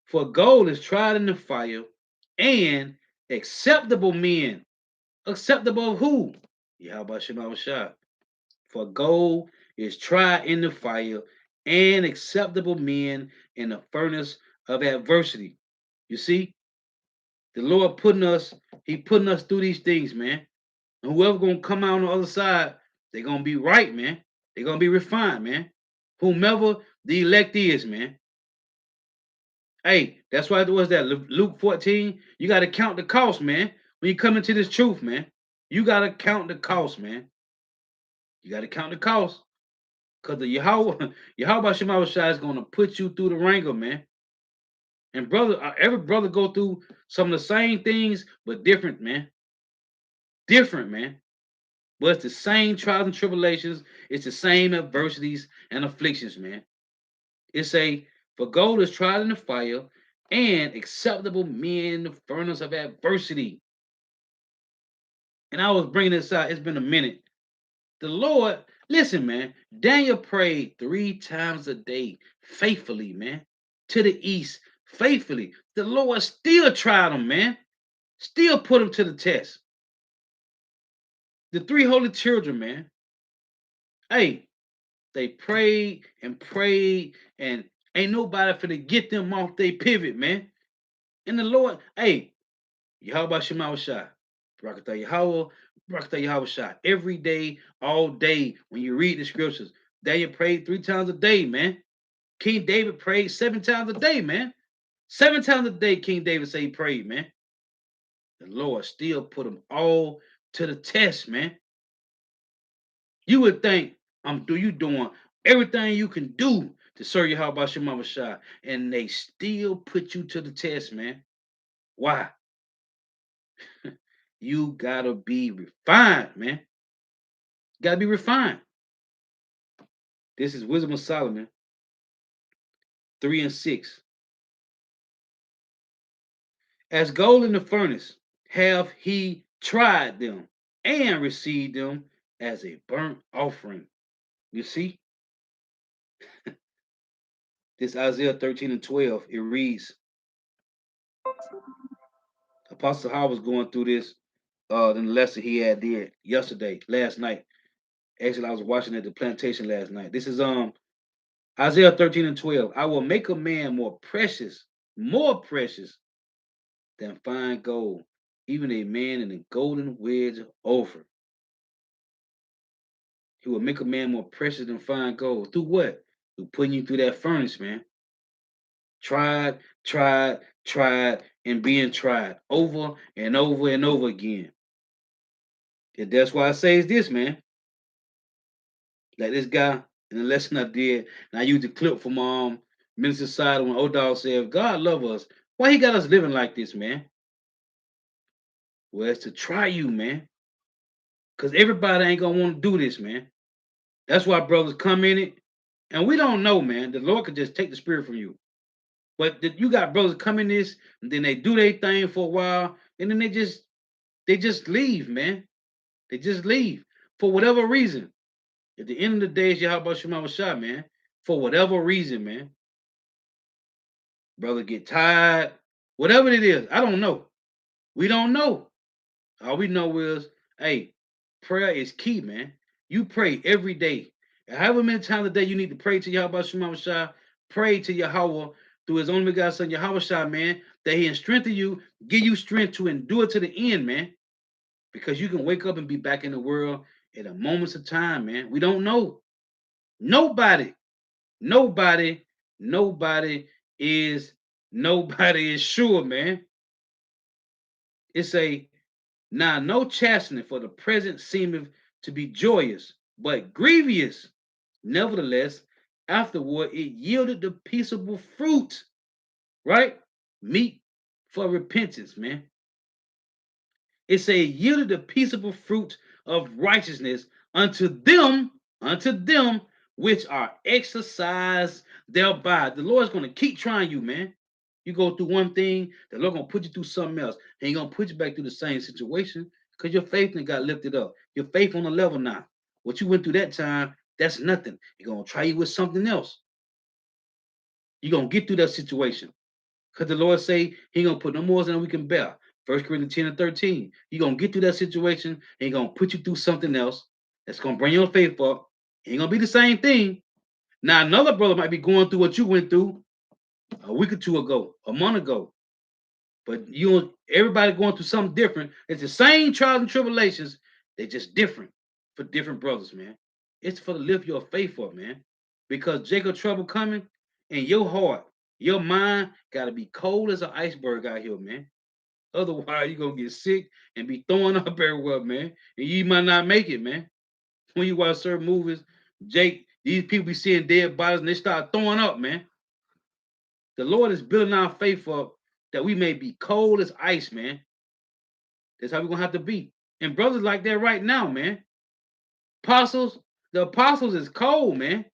For gold is tried in the fire, and acceptable men. Acceptable of who? Yahweh Shema Shah. For gold is tried in the fire, and acceptable men in the furnace of adversity. You see, the Lord He putting us through these things, man. And whoever gonna come out on the other side, they're gonna be right, man. They're gonna be refined, man. Whomever the elect is, man. Hey, that's why it was that Luke 14. You got to count the cost, man. When you come into this truth, man, you got to count the cost, man. You got to count the cost. Because the Yahweh Shema Shai is going to put you through the wringer, man. And brother, every brother go through some of the same things, but different, man. Different, man. But it's the same trials and tribulations. It's the same adversities and afflictions, man. It's a for gold is tried in the fire, and acceptable men in the furnace of adversity. And I was bringing this out. It's been a minute. The Lord, listen, man. Daniel prayed 3 times a day, faithfully, man, to the east, faithfully. The Lord still tried him, man. Still put him to the test. The three holy children, man. Hey, they prayed, and ain't nobody finna get them off their pivot, man. And the Lord, hey, Yahweh Shema Shai, Barakatah Yahweh, Barakatah Yahweh Shai. Every day, all day, when you read the scriptures, Daniel prayed 3 times a day, man. King David prayed 7 times a day, man. 7 times a day, King David said he prayed, man. The Lord still put them all to the test, man. You would think you doing everything you can do to serve your house by Shema Shai, and they still put you to the test, man. Why? You gotta be refined, man. Gotta be refined. This is Wisdom of Solomon 3 and 6. As gold in the furnace, have he tried them and received them as a burnt offering. You see, this Isaiah 13 and 12, it reads, Apostle Howard was going through this in the lesson he had did yesterday, last night. Actually, I was watching at the plantation last night. This is Isaiah 13 and 12. I will make a man more precious than fine gold, even a man in a golden wedge of Ophir. He will make a man more precious than fine gold. Through what? Through putting you through that furnace, man. Tried, and being tried over and over and over again. And that's why I say is this, man. Like this guy in the lesson I did, and I used the clip from Minister Side when O'Dowd said, if God love us, why he got us living like this, man? Well, it's to try you, man. Because everybody ain't gonna want to do this, man. That's why brothers come in it. And we don't know, man. The Lord could just take the spirit from you. But you got brothers come in this, and then they do their thing for a while, and then they just leave, man. They just leave for whatever reason. At the end of the day, it's Yahweh Shema Shah, man. For whatever reason, man. Brother get tired, whatever it is. I don't know. We don't know. All we know is, hey, prayer is key, man. You pray every day. However many times a day you need to pray to Yahweh Shema Shah, pray to Yahweh through his only God son Yahweh Shah, man, that he strengthen you, give you strength to endure to the end, man. Because you can wake up and be back in the world at a moment's of time, man. We don't know. Nobody, nobody, nobody is nobody is sure, man. It's a now no chastening for the present seemeth to be joyous, but grievous. Nevertheless, afterward it yielded the peaceable fruit, right? Meat for repentance, man. It's a yielded the peaceable fruit of righteousness unto them which are exercised thereby. The Lord's going to keep trying you, man. You go through one thing, the Lord gonna put you through something else. He ain't gonna put you back through the same situation because your faith then got lifted up. Your faith on a level now. What you went through that time, that's nothing. He's gonna try you with something else. You're gonna get through that situation. Because the Lord say he ain't gonna put no more than we can bear. 1 Corinthians 10 and 13. You're gonna get through that situation, and he's gonna put you through something else that's gonna bring your faith up. It ain't gonna be the same thing. Now, another brother might be going through what you went through a week or two ago, a month ago. But everybody going through something different. It's the same trials and tribulations. They're just different for different brothers, man. It's for to lift your faith up, man. Because Jacob trouble coming, and your heart, your mind got to be cold as an iceberg out here, man. Otherwise, you're gonna get sick and be throwing up everywhere, man. And you might not make it, man. When you watch certain movies, Jake, these people be seeing dead bodies and they start throwing up, man. The Lord is building our faith up that we may be cold as ice, man. That's how we're gonna have to be. And brothers like that right now, man. The apostles is cold, man.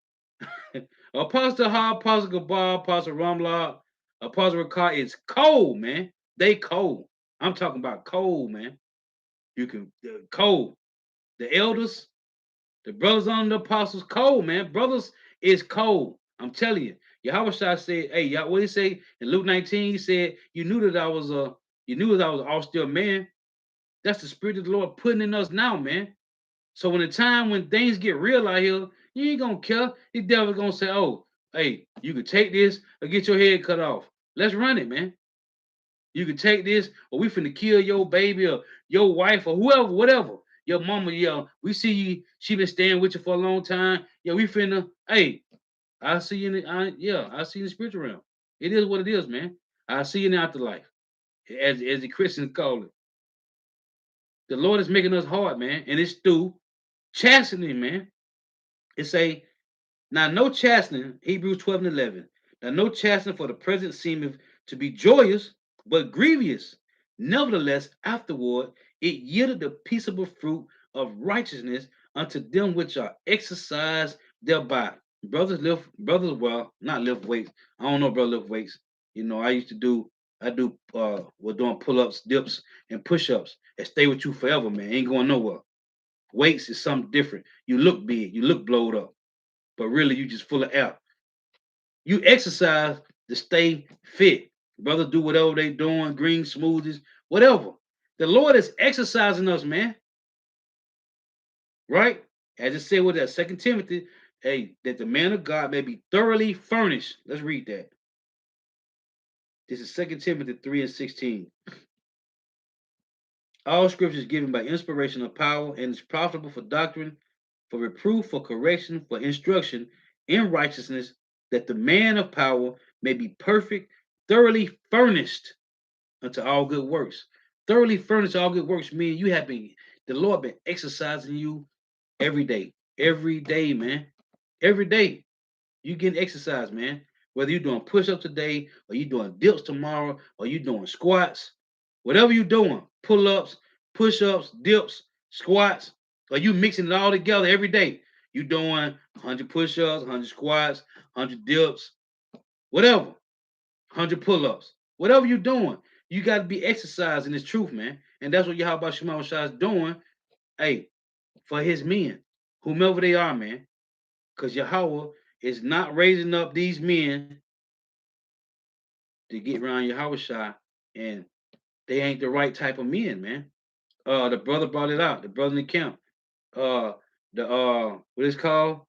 Apostle Ha, Apostle Gabar, Apostle Ramla, Apostle Rakar is cold, man. They cold. I'm talking about cold, man. You can cold. The elders, the brothers on the apostles, cold, man. Brothers is cold. I'm telling you. Yahweh Shah said, hey, what did he say in Luke 19? He said, you knew that I was an austere man. That's the spirit of the Lord putting in us now, man. So when the time when things get real out here, you ain't gonna care. The devil gonna say, oh, hey, you can take this or get your head cut off. Let's run it, man. You can take this, or we finna kill your baby or your wife or whoever, whatever. Your mama, yeah, we see you, she been staying with you for a long time. Yeah, we finna, hey, I see you in the, I see you in the spiritual realm. It is what it is, man. I see you in the afterlife, as the Christians call it. The Lord is making us hard, man, and it's through chastening, man. It say, now no chastening, Hebrews 12 and 11. Now no chastening for the present seemeth to be joyous, but grievous. Nevertheless, afterward, it yielded the peaceable fruit of righteousness unto them which are exercised thereby. Brothers, not lift weights. I don't know, brother, lift weights. We're doing pull-ups, dips, and push-ups and stay with you forever, man. Ain't going nowhere. Weights is something different. You look big, you look blowed up, but really you just full of air. You exercise to stay fit. Brothers do whatever they doing, green smoothies, whatever. The Lord is exercising us, man. Right? As it said with that 2 Timothy, hey, that the man of God may be thoroughly furnished. Let's read that. This is 2 Timothy 3 and 16. All scripture is given by inspiration of power and is profitable for doctrine, for reproof, for correction, for instruction in righteousness, that the man of power may be perfect, thoroughly furnished unto all good works. Thoroughly furnished to all good works means you have been, the Lord been exercising you every day. Every day, man. Every day. You getting exercise, man. Whether you're doing push-ups today, or you doing dips tomorrow, or you doing squats, whatever you're doing, pull-ups, push-ups, dips, squats, or you mixing it all together every day. You doing 100 push-ups, 100 squats, 100 dips, whatever, 100 pull-ups, whatever you're doing, you got to be exercising this truth, man. And that's what Yahweh Shema Shai is doing, hey, for his men, whomever they are, man. Because Yahweh is not raising up these men to get around Yahweh Shai, and they ain't the right type of men, man. The brother brought it out, the brother in the camp. The what is called?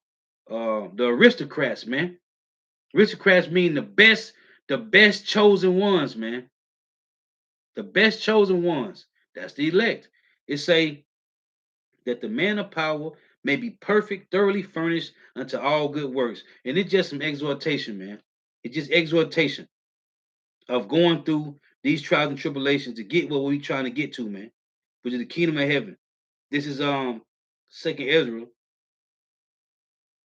The aristocrats, man. Aristocrats mean the best chosen ones, man. The best chosen ones. That's the elect. It say that the man of power may be perfect, thoroughly furnished unto all good works. And it's just some exhortation, man. It's just exhortation of going through these trials and tribulations to get what we're trying to get to, man, which is the kingdom of heaven. This is Second Ezra,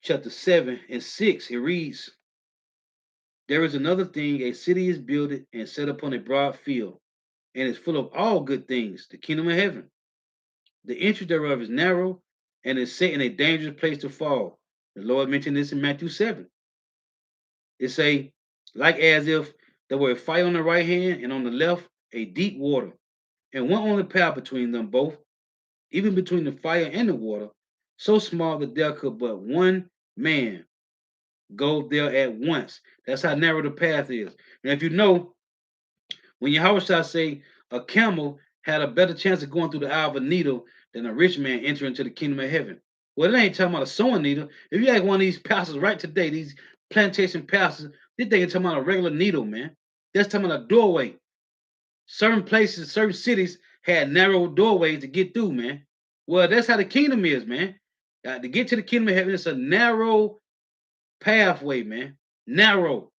chapter 7 and 6. It reads, there is another thing, a city is builded and set upon a broad field, and is full of all good things, the kingdom of heaven. The entry thereof is narrow, and is set in a dangerous place to fall. The Lord mentioned this in Matthew 7. It say, like as if there were a fire on the right hand, and on the left a deep water, and one only path between them both, even between the fire and the water, so small that there could but one man go there at once. That's how narrow the path is. And if you know, when Yahweh say a camel had a better chance of going through the eye of a needle than a rich man entering into the kingdom of heaven. Well, it ain't talking about a sewing needle. If you ask one of these pastors right today, these plantation pastors, they think it's talking about a regular needle, man. That's talking about a doorway. Certain places, certain cities had narrow doorways to get through, man. Well, that's how the kingdom is, man. To get to the kingdom of heaven, it's a narrow pathway, man. Narrow.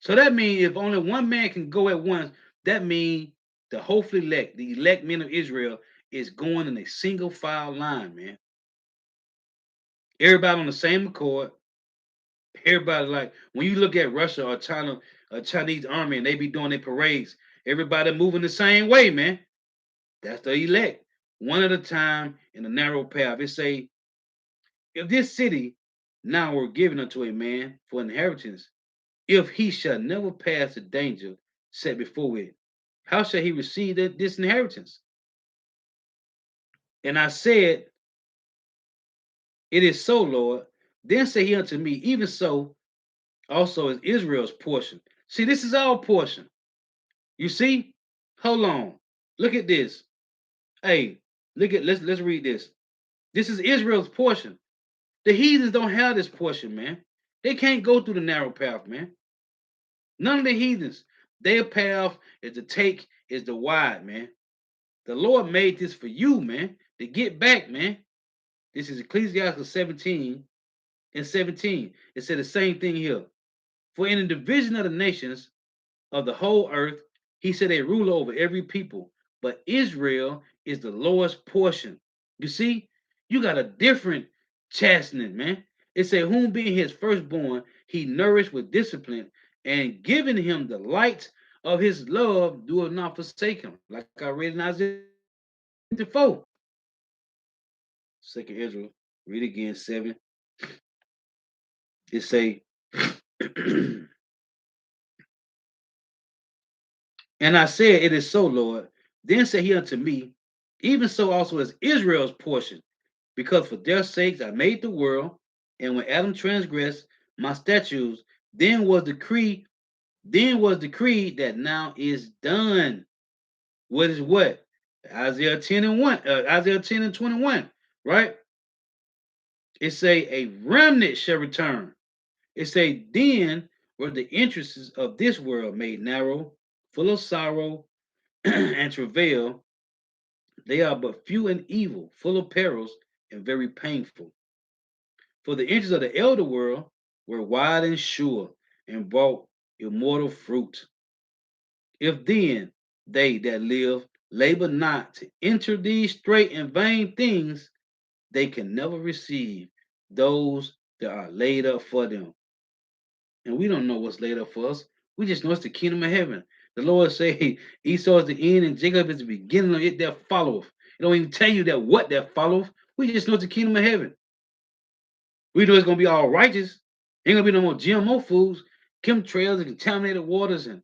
So that means if only one man can go at once, that means the hopefully elect, the elect men of Israel, is going in a single file line, man. Everybody on the same accord. Everybody, like when you look at Russia or China, a Chinese army, and they be doing their parades, everybody moving the same way, man. That's the elect. One at a time in a narrow path. It say, if this city now were given unto a man for inheritance, if he shall never pass the danger set before it, how shall he receive this inheritance? And I said, it is so, Lord. Then said he unto me, even so also is Israel's portion. See, this is our portion. You see? Hold on. Look at this. Hey, look at let's read this. This is Israel's portion. The heathens don't have this portion, man. They can't go through the narrow path, man. None of the heathens. Their path is to take is the wide, man. The Lord made this for you, man, to get back, man. This is Ecclesiastes 17 and 17. It said the same thing here. For in the division of the nations of the whole earth, he said a ruler over every people. But Israel is the lowest portion. You see, you got a different chastening, man. It said, whom being his firstborn, he nourished with discipline, and giving him the light of his love, do not forsake him. Like I read in Isaiah 54. Second Israel, read again, 7. It say, and I said, it is so, Lord. Then said he unto me, even so also is Israel's portion, because for their sakes I made the world, and when Adam transgressed my statutes, then was decreed that now is done. What is what? Isaiah 10 and 1, Isaiah 10 and 21, right? It say a remnant shall return. It say then were the interests of this world made narrow, full of sorrow and travail. They are but few and evil, full of perils and very painful. For the interests of the elder world were wide and sure and brought immortal fruit. If then they that live labor not to enter these straight and vain things, they can never receive those that are laid up for them. And we don't know what's laid up for us. We just know it's the kingdom of heaven. The Lord say Esau is the end and Jacob is the beginning of it that followeth. It don't even tell you that what that followeth. We just know it's the kingdom of heaven. We know it's gonna be all righteous. Ain't gonna be no more GMO foods, chemtrails and contaminated waters and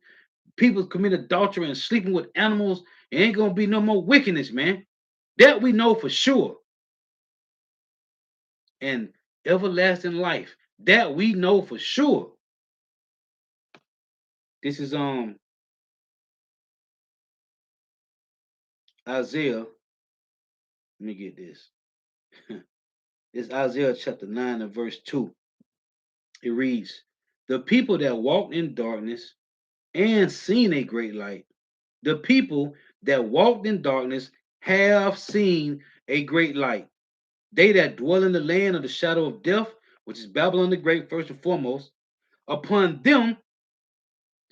people commit adultery and sleeping with animals. It ain't gonna be no more wickedness, man. That we know for sure. And everlasting life. That we know for sure. This is Isaiah. Let me get this. It's Isaiah chapter 9 and verse 2. It reads, the people that walked in darkness and seen a great light. The people that walked in darkness have seen a great light. They that dwell in the land of the shadow of death, which is Babylon the Great, first and foremost, upon them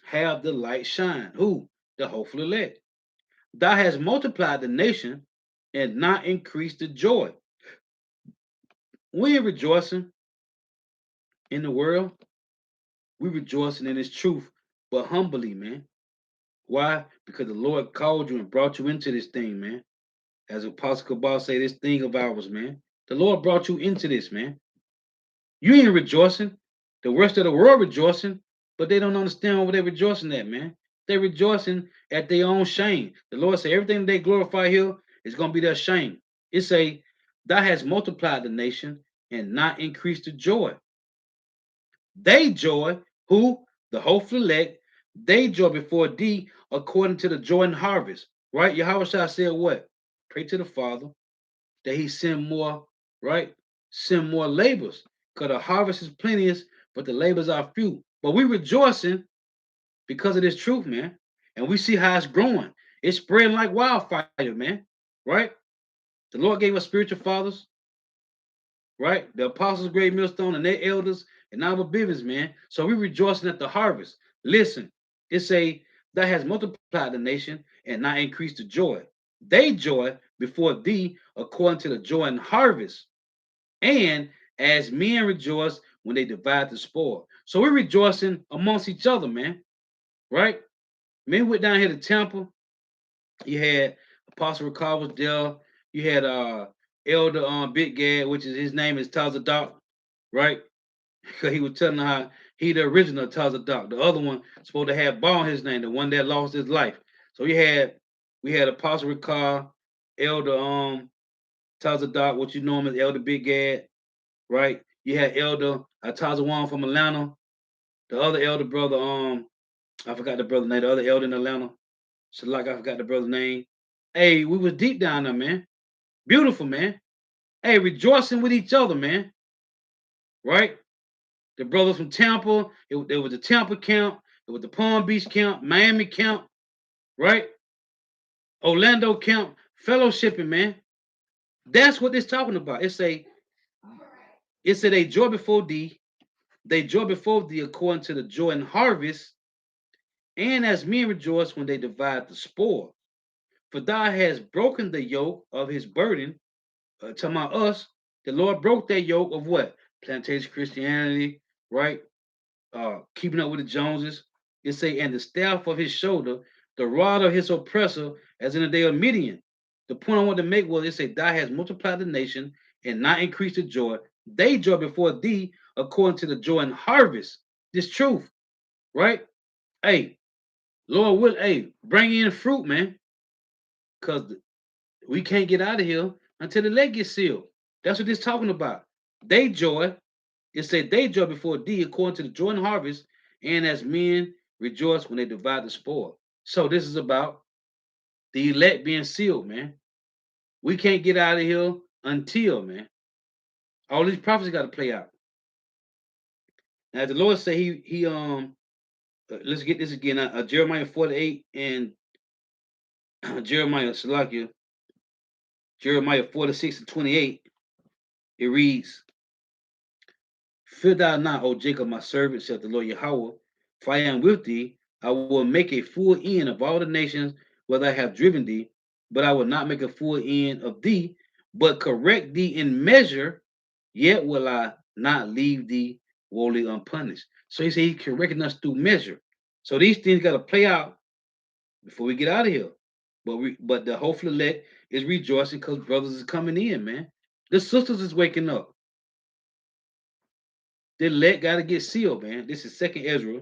have the light shine. Who? The hopeful elect. Thou hast multiplied the nation and not increased the joy. We are rejoicing in the world. We rejoicing in his truth, but humbly, man. Why? Because the Lord called you and brought you into this thing, man. As Apostle Cabal say, this thing of ours, man. The Lord brought you into this, man. You ain't rejoicing. The rest of the world rejoicing, but they don't understand what they're rejoicing at, man. They're rejoicing at their own shame. The Lord said everything they glorify here is going to be their shame. It say, thou hast multiplied the nation and not increased the joy. They joy, who? The hopeful elect, they joy before thee according to the joy and harvest. Right? Yahweh Shah said what? Pray to the Father that he send more, right? Send more labors. Because the harvest is plenteous, but the labors are few. But we rejoicing because of this truth, man. And we see how it's growing. It's spreading like wildfire, man. Right? The Lord gave us spiritual fathers, right? The apostles, great millstone, and their elders, and our Bivens, man. So we rejoicing at the harvest. Listen, it say that has multiplied the nation and not increased the joy. They joy before thee according to the joy and harvest, and as men rejoice when they divide the spoil. So we're rejoicing amongst each other, man. Right? Men went down here to Temple. You had Apostle Ricard was there. You had Elder Big Gad, which is his name is Tazadok, right? Because he was telling her how he the original Tazadok. The other one supposed to have Ball his name, the one that lost his life. So we had Apostle Ricard, Elder Tazadok, what you know him as Elder Big Gad, right? You had Elder Tazawan from Atlanta, the other elder brother, I forgot the brother name, the other elder in Atlanta. So like I forgot the brother's name. Hey, we was deep down there, man. Beautiful, man. Hey, rejoicing with each other, man. Right? The brothers from Tampa, there was the Tampa camp, it was the Palm Beach camp, Miami camp, right? Orlando camp, fellowshipping, man. That's what it's talking about. It's a they joy before thee, they joy before thee according to the joy and harvest, and as men rejoice when they divide the spoil. For thou hast broken the yoke of his burden, talking about us. The Lord broke that yoke of what? Plantation Christianity, right? Keeping up with the Joneses. It say, and the staff of his shoulder, the rod of his oppressor, as in the day of Midian. The point I want to make was it say, thou hast multiplied the nation and not increased the joy. They joy before thee according to the joy and harvest. This truth, right? Hey, Lord will, hey, bring in fruit, man, because we can't get out of here until the leg gets sealed. That's what this talking about. They joy, it said they joy before thee according to the joy and harvest, and as men rejoice when they divide the spoil. So this is about the elect being sealed, man. We can't get out of here until, man. All these prophecies got to play out. Now the Lord say let's get this again. Jeremiah 48 and Jeremiah Salakia, Jeremiah 46 and 28. It reads, "Fear thou not, O Jacob, my servant, saith the Lord Yahweh, for I am with thee. I will make a full end of all the nations where I have driven thee, but I will not make a full end of thee, but correct thee in measure, yet will I not leave thee wholly unpunished." So he said he correcting us through measure. So these things got to play out before we get out of here. But the hopeful elect is rejoicing because brothers is coming in, man. The sisters is waking up. The elect got to get sealed, man. This is Second Ezra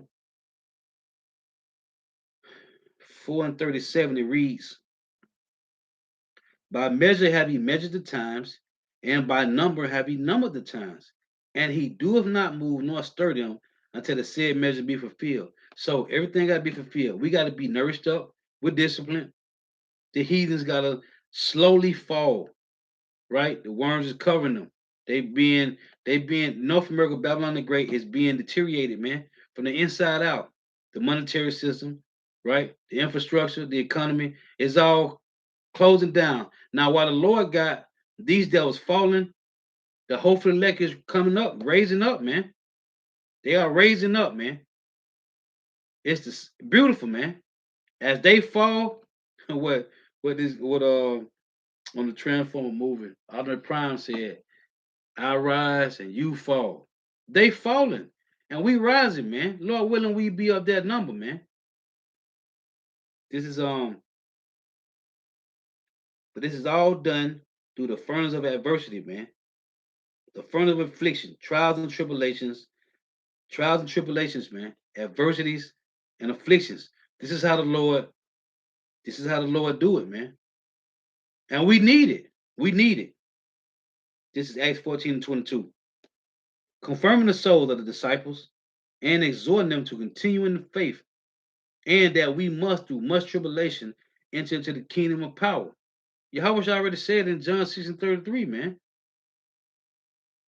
4 and 37. It reads, "By measure have he measured the times, and by number have he numbered the times. And he doeth not move nor stir them until the said measure be fulfilled." So everything got to be fulfilled. We got to be nourished up with discipline. The heathens got to slowly fall, right? The worms is covering them. They being North America, Babylon the Great is being deteriorated, man, from the inside out. The monetary system, right? The infrastructure, the economy is all closing down. Now, while the Lord got these devils falling, the hopeful elect is coming up, raising up, man. They are raising up, man. It's beautiful, man. As they fall, what on the Transformer movie, Optimus Prime said, "I rise and you fall." They falling and we rising, man. Lord willing, we be of that number, man. This is but this is all done through the furnace of adversity, man. The furnace of affliction, trials and tribulations, man. Adversities and afflictions. This is how the Lord, this is how the Lord do it, man. And we need it. We need it. This is Acts 14 and 22. Confirming the souls of the disciples and exhorting them to continue in the faith, and that we must, through much tribulation, enter into the kingdom of power. Yahweh already said in John 6 and 33, man.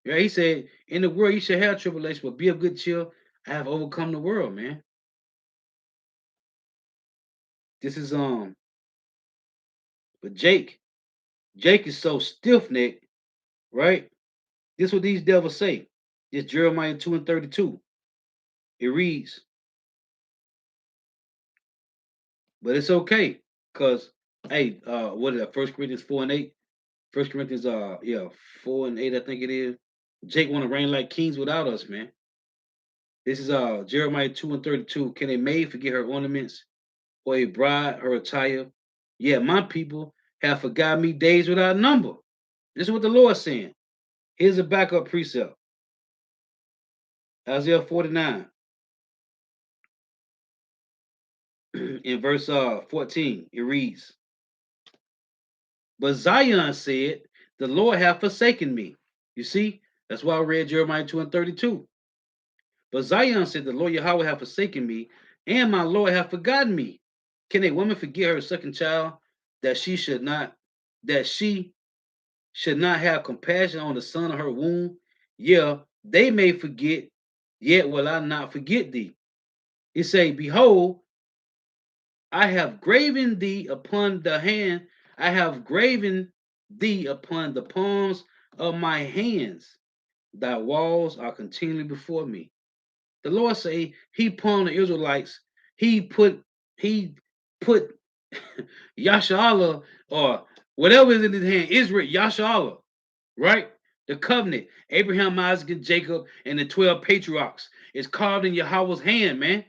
Yeah, he said, "In the world you shall have tribulation, but be of good cheer. I have overcome the world," man. This is but Jake is so stiff-necked, right? This is what these devils say. This Jeremiah 2 and 32. It reads, but it's okay, because hey, what is that? First Corinthians 4 and 8. First Corinthians 4 and 8, I think it is. Jake want to reign like kings without us, man. This is Jeremiah 2 and 32. "Can a maid forget her ornaments, or a bride her attire? Yeah, my people have forgot me days without number." This is what the Lord's saying. Here's a backup precept. Isaiah 49 in verse 14. It reads, "But Zion said, the Lord hath forsaken me." You see, that's why I read Jeremiah 2 and 32. "But Zion said, the Lord Yahweh hath forsaken me, and my Lord hath forgotten me. Can a woman forget her second child, that she should not have compassion on the son of her womb? Yeah, they may forget, yet will I not forget thee." He say, "Behold, I have graven thee upon the hand, I have graven thee upon the palms of my hands. Thy walls are continually before me." The Lord say he palmed the Israelites. He put Yasharallah, or whatever is in his hand, Israel, Yasharallah, right? The covenant, Abraham, Isaac, and Jacob, and the 12 patriarchs is carved in Yahweh's hand, man.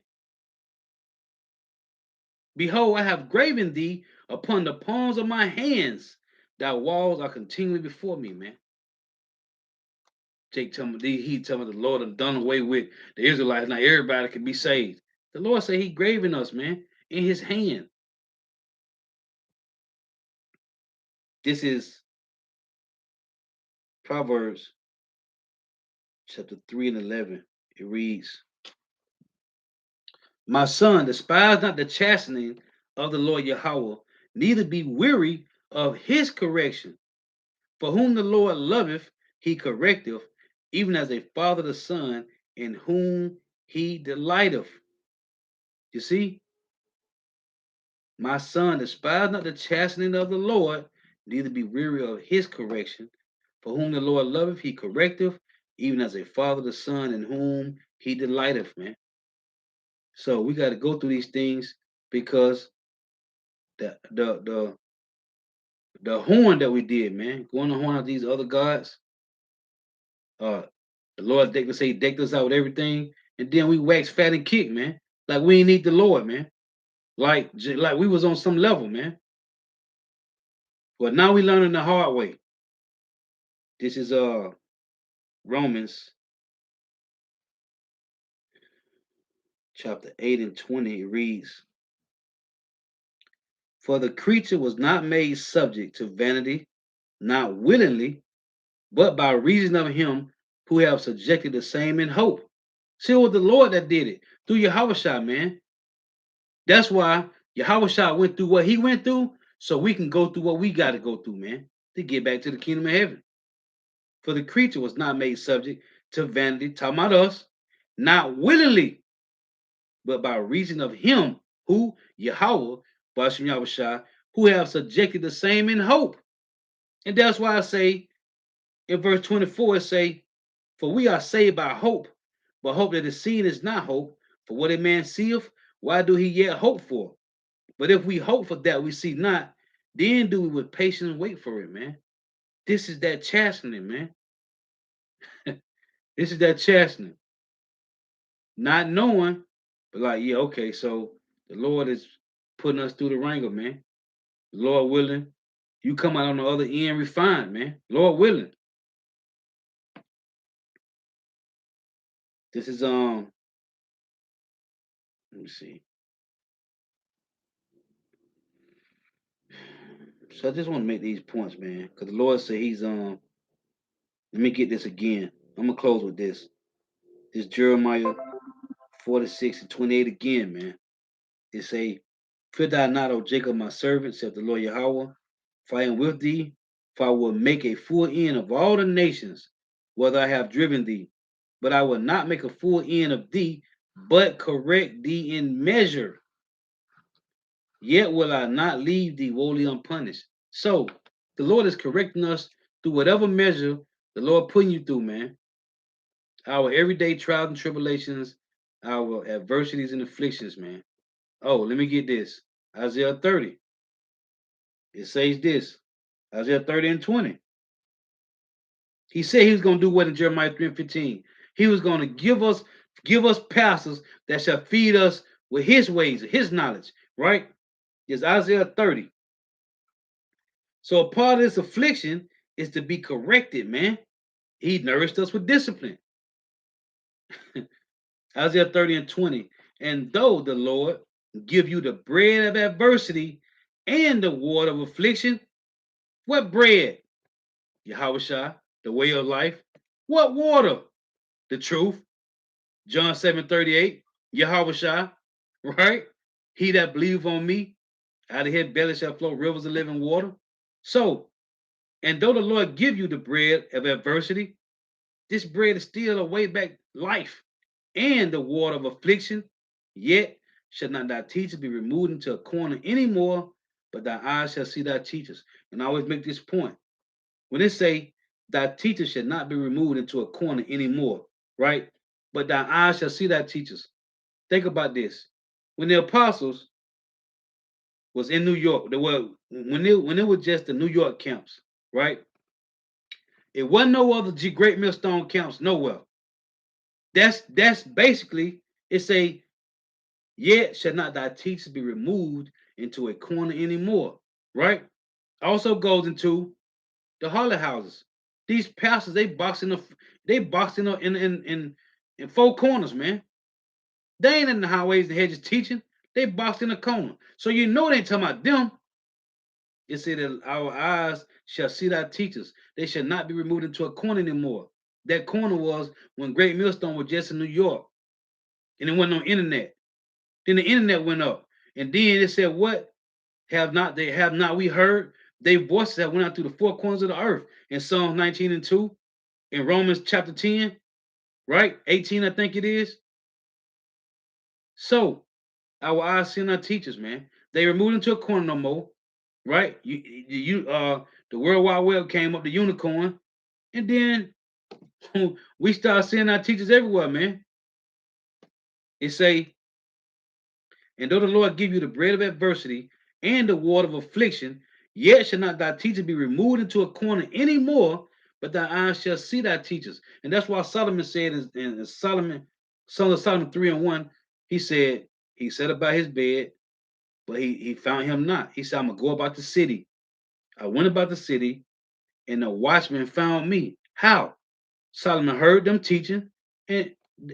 "Behold, I have graven thee upon the palms of my hands. Thy walls are continually before me," man. Jake tell me, he tell me the Lord have done away with the Israelites. Now everybody can be saved. The Lord say he graven us, man, in his hand. This is Proverbs chapter 3 and 11. It reads, "My son, despise not the chastening of the Lord Yahweh, neither be weary of his correction. For whom the Lord loveth, he correcteth, even as a father the son, in whom he delighteth. You see, my son, despise not the chastening of the Lord, neither be weary of his correction. For whom the Lord loveth, he correcteth, even as a father the son, in whom he delighteth, man. So we got to go through these things because the horn that we did, man, going to horn out these other gods, uh, the Lord decked us, say, decked us out with everything, and then we wax fat and kick, man. Like we ain't need the Lord, man. Like we was on some level, man. But now we learning the hard way. This is Romans chapter 8 and 20. It reads, for the creature was not made subject to vanity, not willingly, but by reason of him who have subjected the same in hope. See, it was the Lord that did it through Yahushua, man. That's why Yahushua went through what he went through, so we can go through what we got to go through, man, to get back to the kingdom of heaven. For the creature was not made subject to vanity, talking about us, not willingly, but by reason of him who, Yahweh, Bashim Yahushua, who have subjected the same in hope. And that's why I say in verse 24, it say, for we are saved by hope, but hope that is seen is not hope. For what a man seeth, why do he yet hope for? But if we hope for that we see not, then do we with patience wait for it, man. This is that chastening, man. This is that chastening. Not knowing, but like, yeah, okay, so the Lord is putting us through the wringer, man. Lord willing, you come out on the other end refined, man. Lord willing. This is let me see. So I just want to make these points, man, because the Lord said he's let me get this again. I'm gonna close with this. This Jeremiah 46 and 28 again, man. It say, fear thou not, O Jacob, my servant, saith the Lord Yahweh, for I am with thee, for I will make a full end of all the nations, whether I have driven thee. But I will not make a full end of thee, but correct thee in measure. Yet will I not leave thee wholly unpunished. So the Lord is correcting us through whatever measure the Lord putting you through, man. Our everyday trials and tribulations, our adversities and afflictions, man. Oh, let me get this. Isaiah 30. It says this. Isaiah 30 and 20. He said he was going to do what in Jeremiah 3 and 15. He was going to give us pastors that shall feed us with his ways, his knowledge, right? It's Isaiah 30. So a part of this affliction is to be corrected, man. He nourished us with discipline. Isaiah 30 and 20. And though the Lord give you the bread of adversity and the water of affliction, what bread? Yahushua, the way of life. What water? The truth. John 7:38. Yahushua, right? He that believe on me, out of his belly shall flow rivers of living water. So, and though the Lord give you the bread of adversity, this bread is still a way back life and the water of affliction, yet shall not thy teachers be removed into a corner anymore, but thy eyes shall see thy teachers. And I always make this point. When they say thy teachers should not be removed into a corner anymore, right? But thy eyes shall see thy teachers. Think about this. When the apostles was in New York, they were when it was just the New York camps, right? It wasn't no other Great Millstone camps nowhere. That's basically it's a yet shall not thy teachers be removed into a corner anymore, right? Also goes into the harlot houses. These pastors they boxing up in four corners, man. They ain't in the highways and hedges teaching. They boxed in a corner. So you know they ain't talking about them. It said that our eyes shall see thy teachers. They shall not be removed into a corner anymore. That corner was when Great Millstone was just in New York. And it wasn't on internet. Then the internet went up. And then it said, what have not we heard? They voices that went out through the four corners of the earth in Psalms 19 and 2. in Romans chapter 10, right? 18, I think it is. So our eyes seeing our teachers, man. They were moved into a corner no more, right? The World Wide Web came up, the unicorn, and then we start seeing our teachers everywhere, man. It say, and though the Lord give you the bread of adversity and the water of affliction, yet shall not thy teacher be removed into a corner anymore, but thy eyes shall see thy teachers. And that's why Solomon said in Solomon, Song of Solomon 3 and 1, he said about his bed, but he found him not. He said, I'm gonna go about the city. I went about the city, and the watchman found me. How? Solomon heard them teaching, and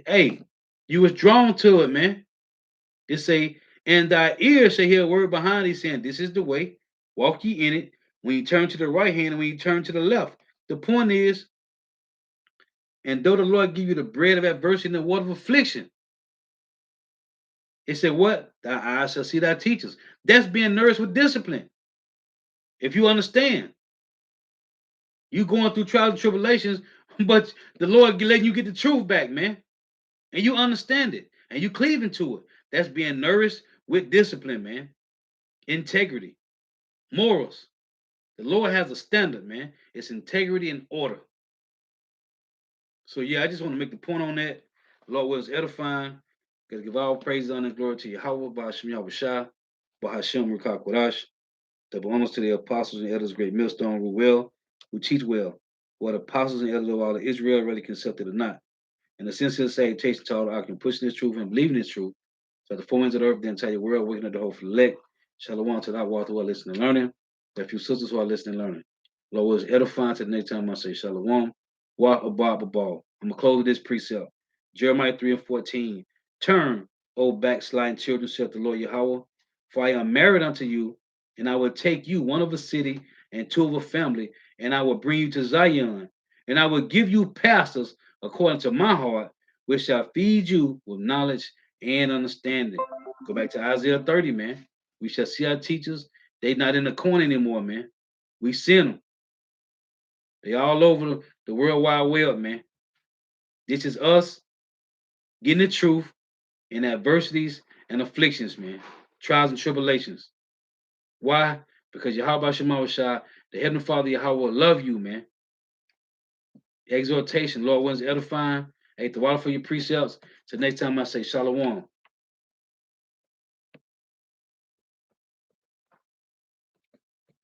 hey, you was drawn to it, man. It say, and thy ears shall hear a word behind thee saying, this is the way, walk ye in it. When you turn to the right hand and when you turn to the left. The point is, and though the Lord give you the bread of adversity and the water of affliction, it said, what? Thy eyes shall see thy teachers. That's being nourished with discipline. If you understand, you going through trials and tribulations, but the Lord letting you get the truth back, man. And you understand it. And you cleaving to it. That's being nourished with discipline, man. Integrity. Morals. The Lord has a standard, man. It's integrity and order. So yeah, I just want to make the point on that. The Lord was edifying. Gotta give all praise, honor, and glory to Yahweh, Ba'ashem Yahushua, Ba'ashem Rukak Wadash. Double honors to the apostles and elders, great millstone, who teach well. What apostles and elders of all of Israel really accepted or not. And the sincere salutation to all the can pushing this truth and believing this truth. So the four winds of the earth, the entire world, waking up the whole elect. Shalom to that walk who are listening and learning. There are a few sisters who are listening and learning. Lord is edifying to the next time I say shalom. Walk above the ball. I'm gonna close with this precept. Jeremiah 3 and 14. Turn, O backsliding children, saith the Lord Yahweh, for I am married unto you, and I will take you one of a city and two of a family, and I will bring you to Zion, and I will give you pastors according to my heart, which shall feed you with knowledge and understanding. Go back to Isaiah 30, man. We shall see our teachers. They not in the corner anymore, man. We send them. They all over the world wide web, man. This is us getting the truth in adversities and afflictions, man. Trials and tribulations. Why? Because Yahweh Shema Shah, the Heavenly Father Yahweh will love you, man. Exhortation, Lord, one's edifying. Hey, the water for your precepts. Till next time I say shalom.